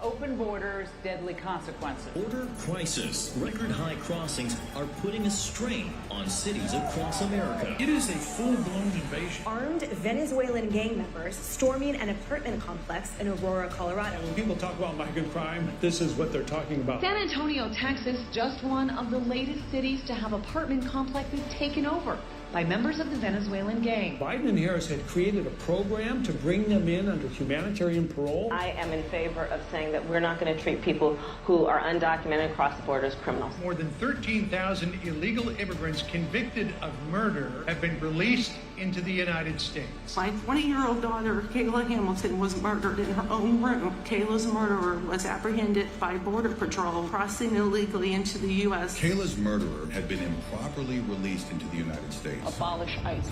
Open borders, deadly consequences. Border crisis. Record high crossings are putting a strain on cities across America. It is a full-blown invasion. Armed Venezuelan gang members storming an apartment complex in Aurora, Colorado. When people talk about migrant crime, this is what they're talking about. San Antonio, Texas, just one of the latest cities to have apartment complexes taken over by members of the Venezuelan gang. Biden and Harris had created a program to bring them in under humanitarian parole. I am in favor of saying that we're not going to treat people who are undocumented across the border as criminals. More than 13,000 illegal immigrants convicted of murder have been released into the United States. My 20-year-old daughter, Kayla Hamilton, was murdered in her own room. Kayla's murderer was apprehended by Border Patrol crossing illegally into the U.S. Kayla's murderer had been improperly released into the United States. Abolish ICE.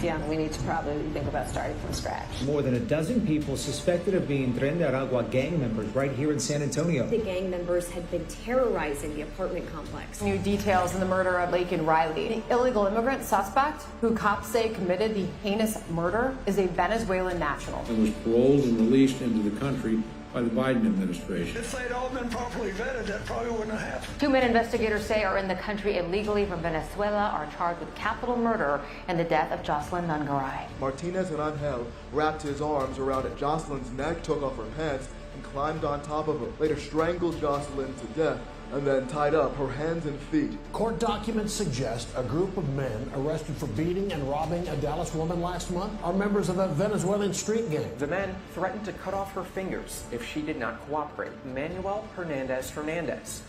Yeah, we need to probably think about starting from scratch. More than a dozen people suspected of being Tren de Aragua gang members right here in San Antonio. The gang members had been terrorizing the apartment complex. New details in the murder of Laken Riley. The illegal immigrant suspect, who cops say committed the heinous murder, is a Venezuelan national. It was paroled and released into the country by the Biden administration. If they'd all been properly vetted, that probably wouldn't have happened. 2 men investigators say are in the country illegally from Venezuela are charged with capital murder and the death of Jocelyn Nungaray. Martinez and Angel wrapped his arms around Jocelyn's neck, took off her pants, and climbed on top of her. Later strangled Jocelyn to death and then tied up her hands and feet. Court documents suggest a group of men arrested for beating and robbing a Dallas woman last month are members of a Venezuelan street gang. The men threatened to cut off her fingers if she did not cooperate. Manuel Hernandez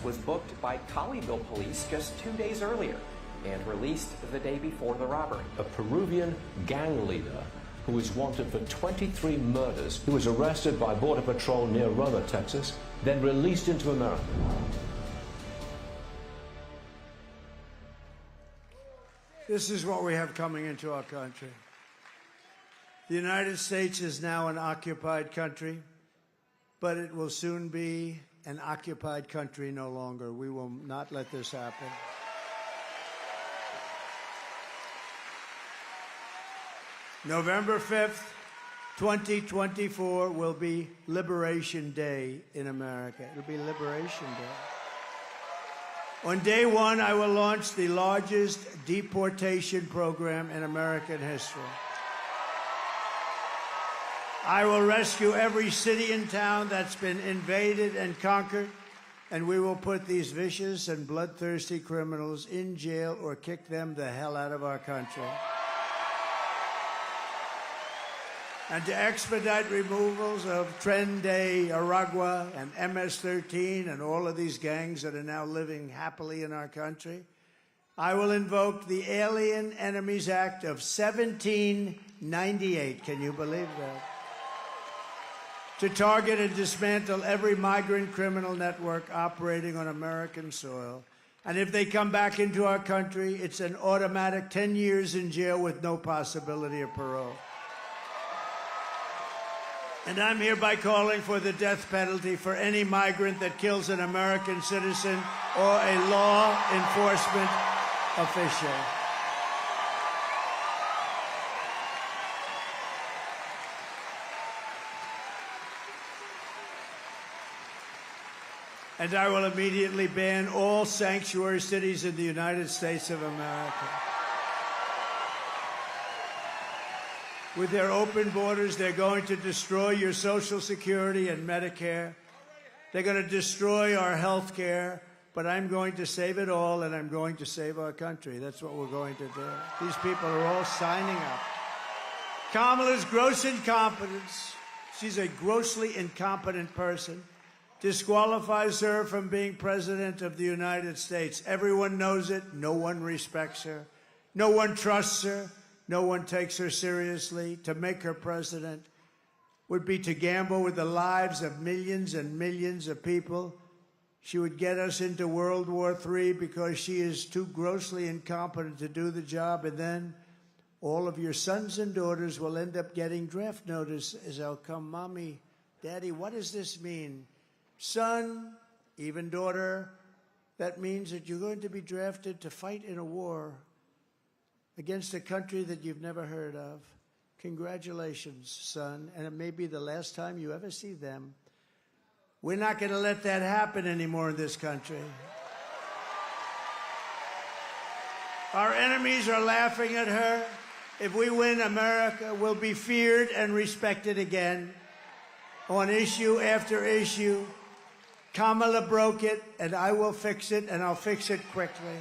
was booked by Colleyville police just 2 days earlier and released the day before the robbery. A Peruvian gang leader who is wanted for 23 murders, who was arrested by Border Patrol near Roma, Texas, then released into America. This is what we have coming into our country. The United States is now an occupied country, but it will soon be an occupied country no longer. We will not let this happen. November 5th, 2024 will be Liberation Day in America. It'll be Liberation Day. On day one, I will launch the largest deportation program in American history. I will rescue every city and town that's been invaded and conquered, and we will put these vicious and bloodthirsty criminals in jail or kick them the hell out of our country. And to expedite removals of Tren de Aragua and MS-13 and all of these gangs that are now living happily in our country, I will invoke the Alien Enemies Act of 1798. Can you believe that? To target and dismantle every migrant criminal network operating on American soil. And if they come back into our country, it's an automatic 10 years in jail with no possibility of parole. And I'm hereby calling for the death penalty for any migrant that kills an American citizen or a law enforcement official. And I will immediately ban all sanctuary cities in the United States of America. With their open borders, they're going to destroy your Social Security and Medicare. They're going to destroy our health care. But I'm going to save it all, and I'm going to save our country. That's what we're going to do. These people are all signing up. Kamala's gross incompetence. She's a grossly incompetent person. Disqualifies her from being president of the United States. Everyone knows it. No one respects her. No one trusts her. No one takes her seriously. To make her president would be to gamble with the lives of millions and millions of people. She would get us into World War III because she is too grossly incompetent to do the job, and then all of your sons and daughters will end up getting draft notices. They'll come, Mommy, Daddy, what does this mean? Son, even daughter, that means that you're going to be drafted to fight in a war against a country that you've never heard of. Congratulations, son, and it may be the last time you ever see them. We're not going to let that happen anymore in this country. Our enemies are laughing at her. If we win, America will be feared and respected again on issue after issue. Kamala broke it, and I will fix it, and I'll fix it quickly.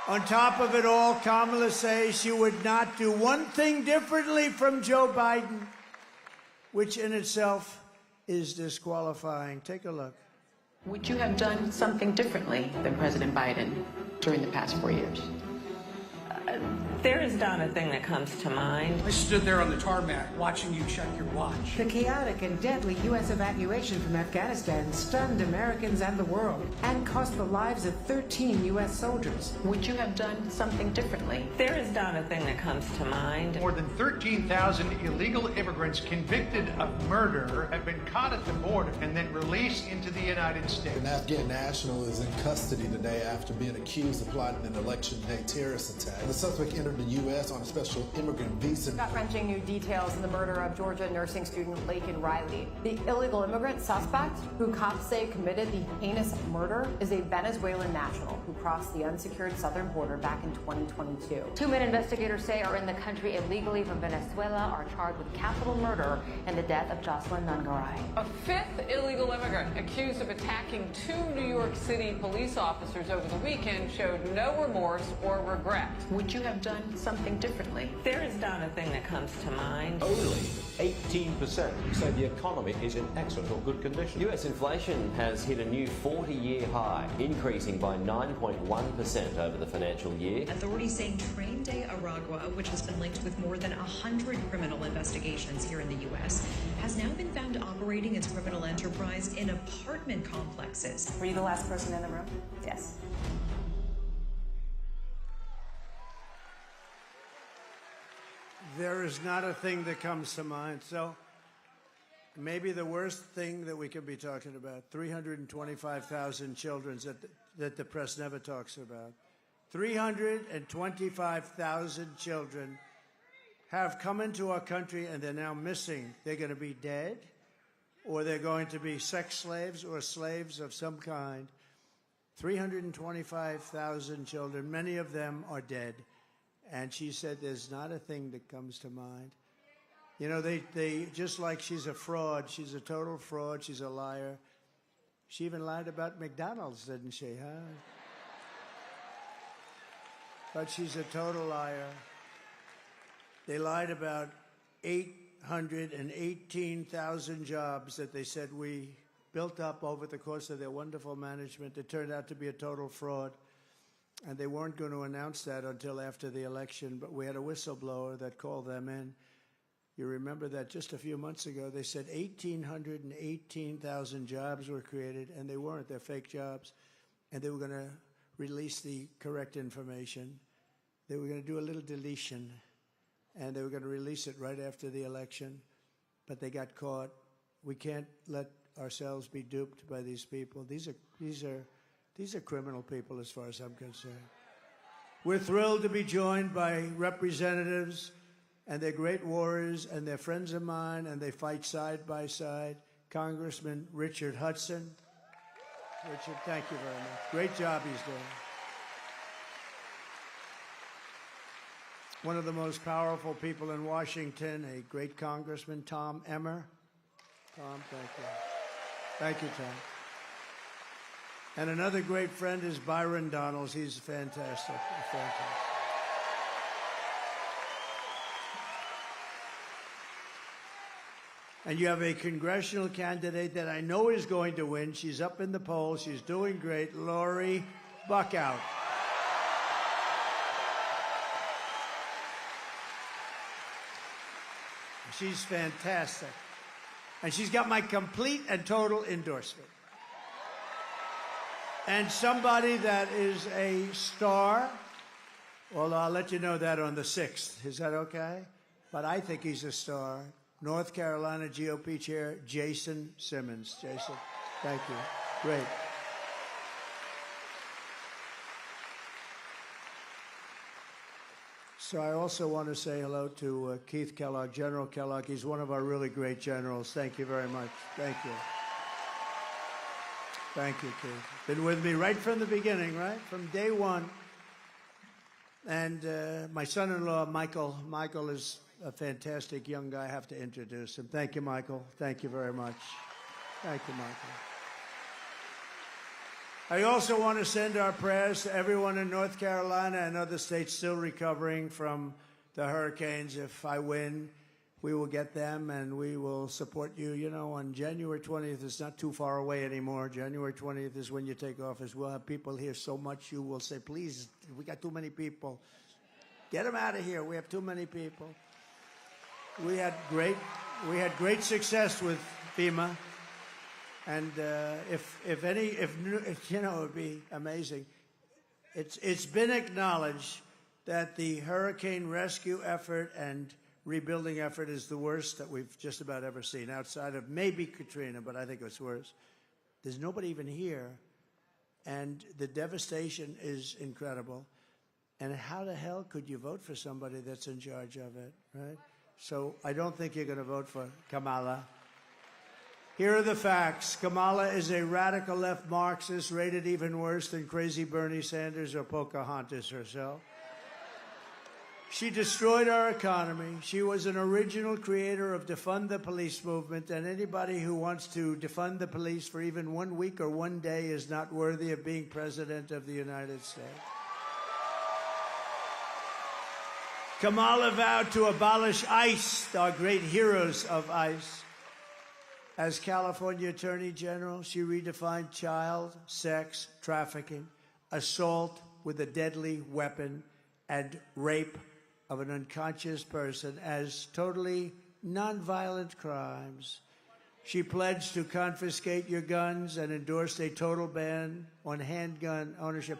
On top of it all, Kamala says she would not do one thing differently from Joe Biden, which in itself is disqualifying. Take a look. Would you have done something differently than President Biden during the past 4 years? There is not a thing that comes to mind. I stood there on the tarmac watching you check your watch. The chaotic and deadly U.S. evacuation from Afghanistan stunned Americans and the world and cost the lives of 13 U.S. soldiers. Would you have done something differently? There is not a thing that comes to mind. More than 13,000 illegal immigrants convicted of murder have been caught at the border and then released into the United States. An Afghan national is in custody today after being accused of plotting an election day terrorist attack. The suspect entered the U.S. on a special immigrant visa. Gut-wrenching new details in the murder of Georgia nursing student Laken Riley. The illegal immigrant suspect, who cops say committed the heinous murder, is a Venezuelan national who crossed the unsecured southern border back in 2022. Two men investigators say are in the country illegally from Venezuela are charged with capital murder in the death of Jocelyn Nungaray. A fifth illegal immigrant accused of attacking two New York City police officers over the weekend showed no remorse or regret. Would you have done something differently? There is not a thing that comes to mind. Only 18% say the economy is in excellent or good condition. US inflation has hit a new 40-year high, increasing by 9.1% over the financial year. Authorities saying Train de Aragua, which has been linked with more than 100 criminal investigations here in the U.S., has now been found operating its criminal enterprise in apartment complexes. Were you the last person in the room? Yes. There is not a thing that comes to mind. So maybe the worst thing that we could be talking about, 325,000 children that the press never talks about. 325,000 children have come into our country and they're now missing. They're going to be dead, or they're going to be sex slaves or slaves of some kind. 325,000 children, many of them are dead. And she said there's not a thing that comes to mind. You know, they just like she's a fraud. She's a total fraud. She's a liar. She even lied about McDonald's, didn't she, huh? But she's a total liar. They lied about 818,000 jobs that they said we built up over the course of their wonderful management. It turned out to be a total fraud. And they weren't going to announce that until after the election, but we had a whistleblower that called them in. You remember that just a few months ago, they said 1,818,000 jobs were created, and they weren't. They're fake jobs. And they were going to release the correct information. They were going to do a little deletion, and they were going to release it right after the election, but they got caught. We can't let ourselves be duped by these people. These are criminal people as far as I'm concerned. We're thrilled to be joined by representatives, and they're great warriors, and they're friends of mine, and they fight side by side. Congressman Richard Hudson. Richard, thank you very much. Great job he's doing. One of the most powerful people in Washington, a great congressman, Tom Emmer. Tom, thank you. Thank you, Tom. And another great friend is Byron Donalds. He's fantastic. Fantastic. And you have a congressional candidate that I know is going to win. She's up in the polls. She's doing great. Lori Buckout. She's fantastic. And she's got my complete and total endorsement. And somebody that is a star, well, I'll let you know that on the 6th. Is that okay? But I think he's a star. North Carolina GOP Chair Jason Simmons. Jason, thank you. Great. So I also want to say hello to Keith Kellogg, General Kellogg. He's one of our really great generals. Thank you very much. Thank you. Thank you, Keith. Been with me right from the beginning, right? From day one. And my son-in-law, Michael. Michael is a fantastic young guy. I have to introduce him. Thank you, Michael. Thank you very much. Thank you, Michael. I also want to send our prayers to everyone in North Carolina and other states still recovering from the hurricanes. If I win, we will get them and we will support you. You know, on January 20th, it's not too far away anymore. January 20th is when you take office. We'll have people here so much you will say, please, we got too many people. Get them out of here. We have too many people. We had great success with FEMA. And if you know, it would be amazing. It's been acknowledged that the hurricane rescue effort and rebuilding effort is the worst that we've just about ever seen, outside of maybe Katrina, but I think it's worse. There's nobody even here, and the devastation is incredible. And how the hell could you vote for somebody that's in charge of it, right? So I don't think you're going to vote for Kamala. Here are the facts. Kamala is a radical left Marxist, rated even worse than crazy Bernie Sanders or Pocahontas herself. She destroyed our economy. She was an original creator of defund the police movement, and anybody who wants to defund the police for even 1 week or 1 day is not worthy of being president of the United States. Kamala vowed to abolish ICE, our great heroes of ICE. As California Attorney General, she redefined child sex trafficking, assault with a deadly weapon, and rape of an unconscious person as totally nonviolent crimes. She pledged to confiscate your guns and endorsed a total ban on handgun ownership.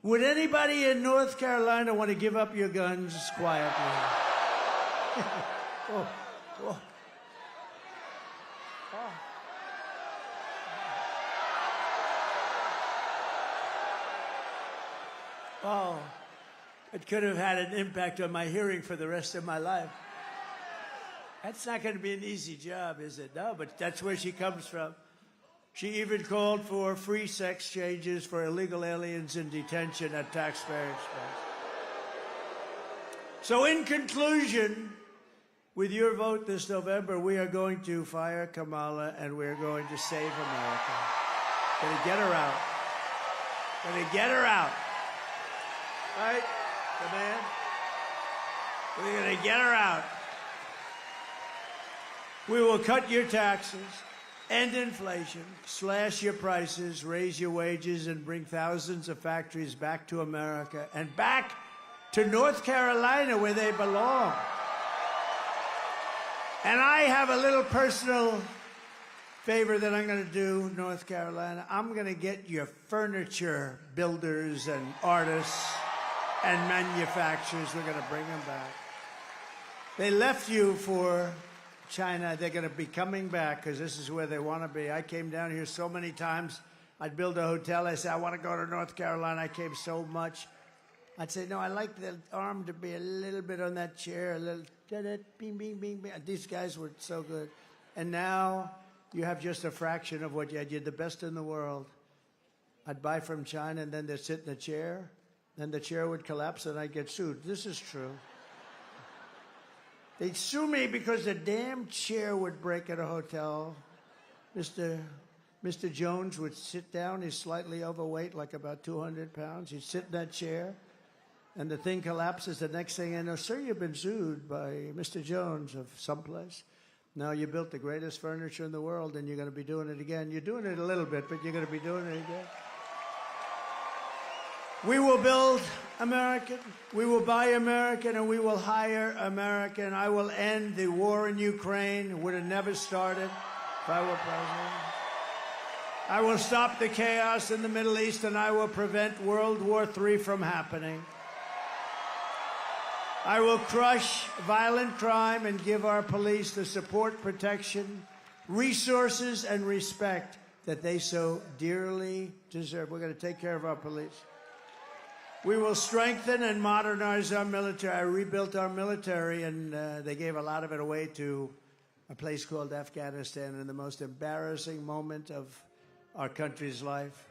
Would anybody in North Carolina want to give up your guns quietly? Oh. Oh, it could have had an impact on my hearing for the rest of my life. That's not going to be an easy job, is it? No, but that's where she comes from. She even called for free sex changes for illegal aliens in detention at taxpayer expense. So in conclusion, with your vote this November, we are going to fire Kamala and we're going to save America. Going to get her out. Going to get her out. Right? The man? We're going to get her out. We will cut your taxes, end inflation, slash your prices, raise your wages, and bring thousands of factories back to America and back to North Carolina where they belong. And I have a little personal favor that I'm going to do, North Carolina. I'm going to get your furniture builders and artists and manufacturers. We're going to bring them back. They left you for China. They're going to be coming back because this is where they want to be. I came down here so many times. I'd build a hotel. I said, I want to go to North Carolina. I came so much. I'd say, no, I like the arm to be a little bit on that chair, a little bing, bing, bing, bing. These guys were so good. And now you have just a fraction of what you had. You're the best in the world. I'd buy from China, and then they'd sit in a chair. Then the chair would collapse, and I'd get sued. This is true. They'd sue me because the damn chair would break at a hotel. Mr. Jones would sit down. He's slightly overweight, like about 200 pounds. He'd sit in that chair, and the thing collapses. The next thing I know, sir, you've been sued by Mr. Jones of someplace. Now you built the greatest furniture in the world, and you're going to be doing it again. You're doing it a little bit, but you're going to be doing it again. We will build American, we will buy American, and we will hire American. I will end the war in Ukraine. It would have never started if I were president. I will stop the chaos in the Middle East, and I will prevent World War III from happening. I will crush violent crime and give our police the support, protection, resources, and respect that they so dearly deserve. We're going to take care of our police. We will strengthen and modernize our military. I rebuilt our military, and they gave a lot of it away to a place called Afghanistan in the most embarrassing moment of our country's life.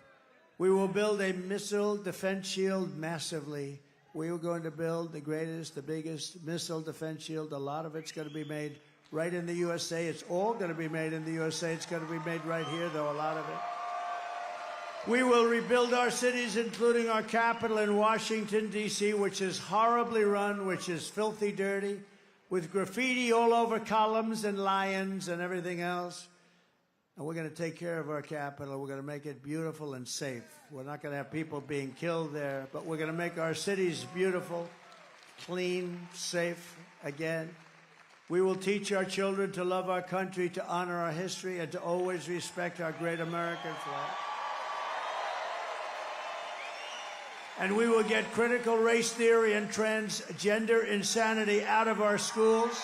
We will build a missile defense shield massively. We are going to build the greatest, the biggest missile defense shield. A lot of it's going to be made right in the USA. It's all going to be made in the USA. It's going to be made right here, though, a lot of it. We will rebuild our cities, including our capital in Washington, D.C., which is horribly run, which is filthy dirty, with graffiti all over columns and lions and everything else. And we're going to take care of our capital. We're going to make it beautiful and safe. We're not going to have people being killed there, but we're going to make our cities beautiful, clean, safe again. We will teach our children to love our country, to honor our history, and to always respect our great American flag. And we will get critical race theory and transgender insanity out of our schools.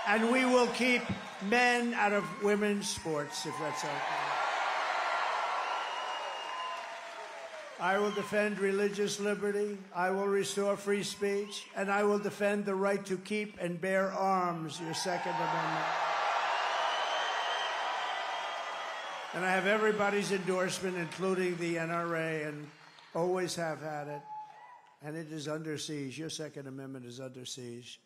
And we will keep men out of women's sports, if that's okay. I will defend religious liberty. I will restore free speech. And I will defend the right to keep and bear arms, your Second Amendment. And I have everybody's endorsement, including the NRA, and always have had it. And it is under siege. Your Second Amendment is under siege.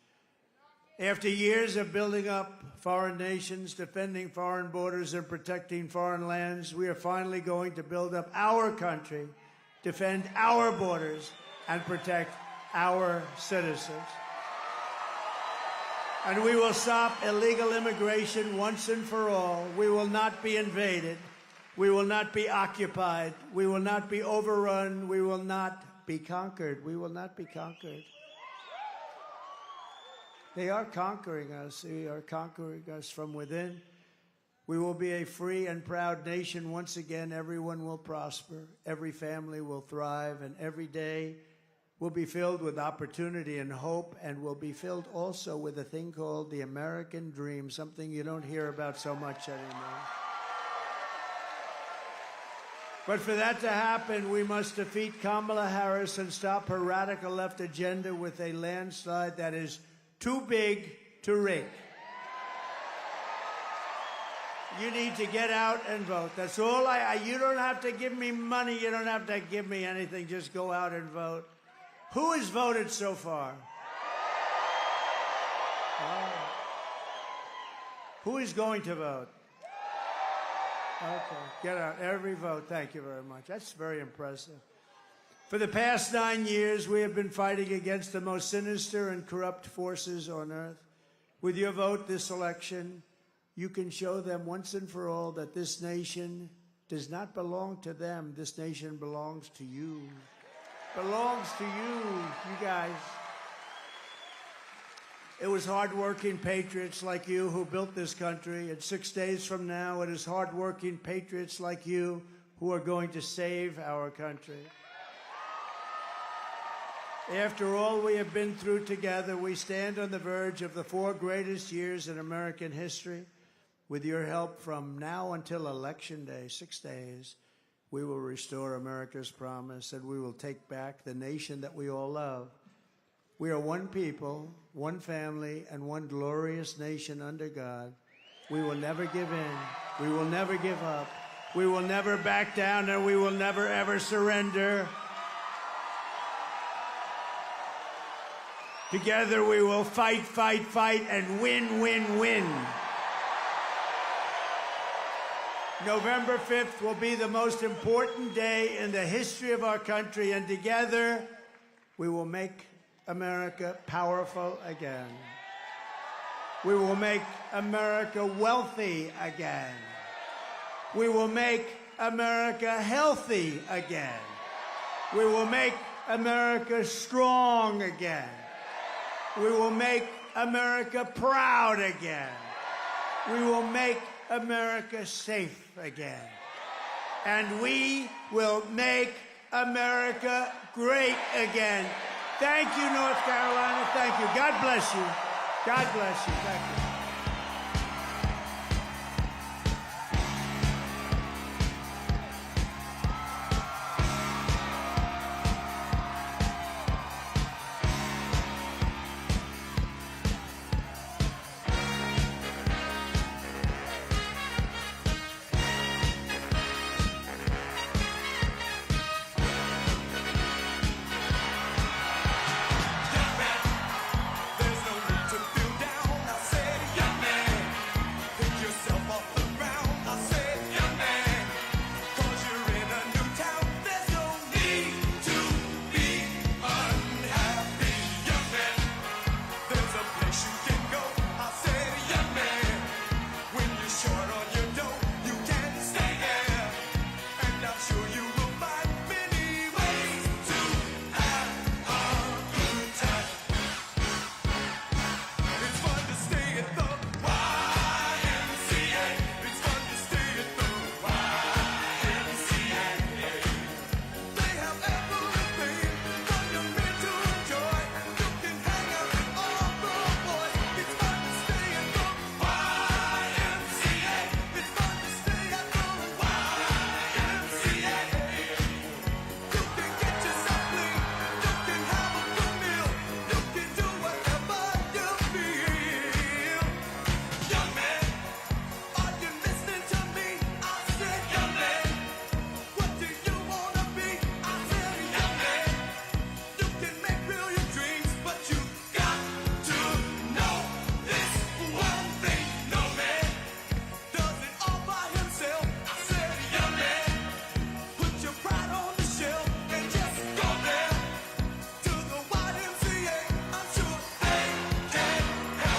After years of building up foreign nations, defending foreign borders, and protecting foreign lands, we are finally going to build up our country, defend our borders, and protect our citizens. And we will stop illegal immigration once and for all. We will not be invaded. We will not be occupied. We will not be overrun. We will not be conquered. We will not be conquered. They are conquering us. They are conquering us from within. We will be a free and proud nation once again. Everyone will prosper. Every family will thrive. And every day will be filled with opportunity and hope, and will be filled also with a thing called the American dream, something you don't hear about so much anymore. But for that to happen, we must defeat Kamala Harris and stop her radical left agenda with a landslide that is too big to rig. You need to get out and vote. That's all you don't have to give me money. You don't have to give me anything. Just go out and vote. Who has voted so far? Oh. Who is going to vote? Okay, get out. Every vote. Thank you very much. That's very impressive. For the past 9 years, we have been fighting against the most sinister and corrupt forces on earth. With your vote this election, you can show them once and for all that this nation does not belong to them. This nation belongs to you. Belongs to you guys. It was hard-working patriots like you who built this country. And 6 days from now, it is hard-working patriots like you who are going to save our country. After all we have been through together, we stand on the verge of the 4 greatest years in American history. With your help from now until Election Day, 6 days, we will restore America's promise, and we will take back the nation that we all love. We are one people, one family, and one glorious nation under God. We will never give in. We will never give up. We will never back down, and we will never, ever surrender. Together we will fight, fight, fight, and win, win, win. November 5th will be the most important day in the history of our country, and together we will make America powerful again. We will make America wealthy again. We will make America healthy again. We will make America strong again. We will make America proud again. We will make America safe again. And we will make America great again. Thank you, North Carolina. Thank you. God bless you. God bless you. Thank you.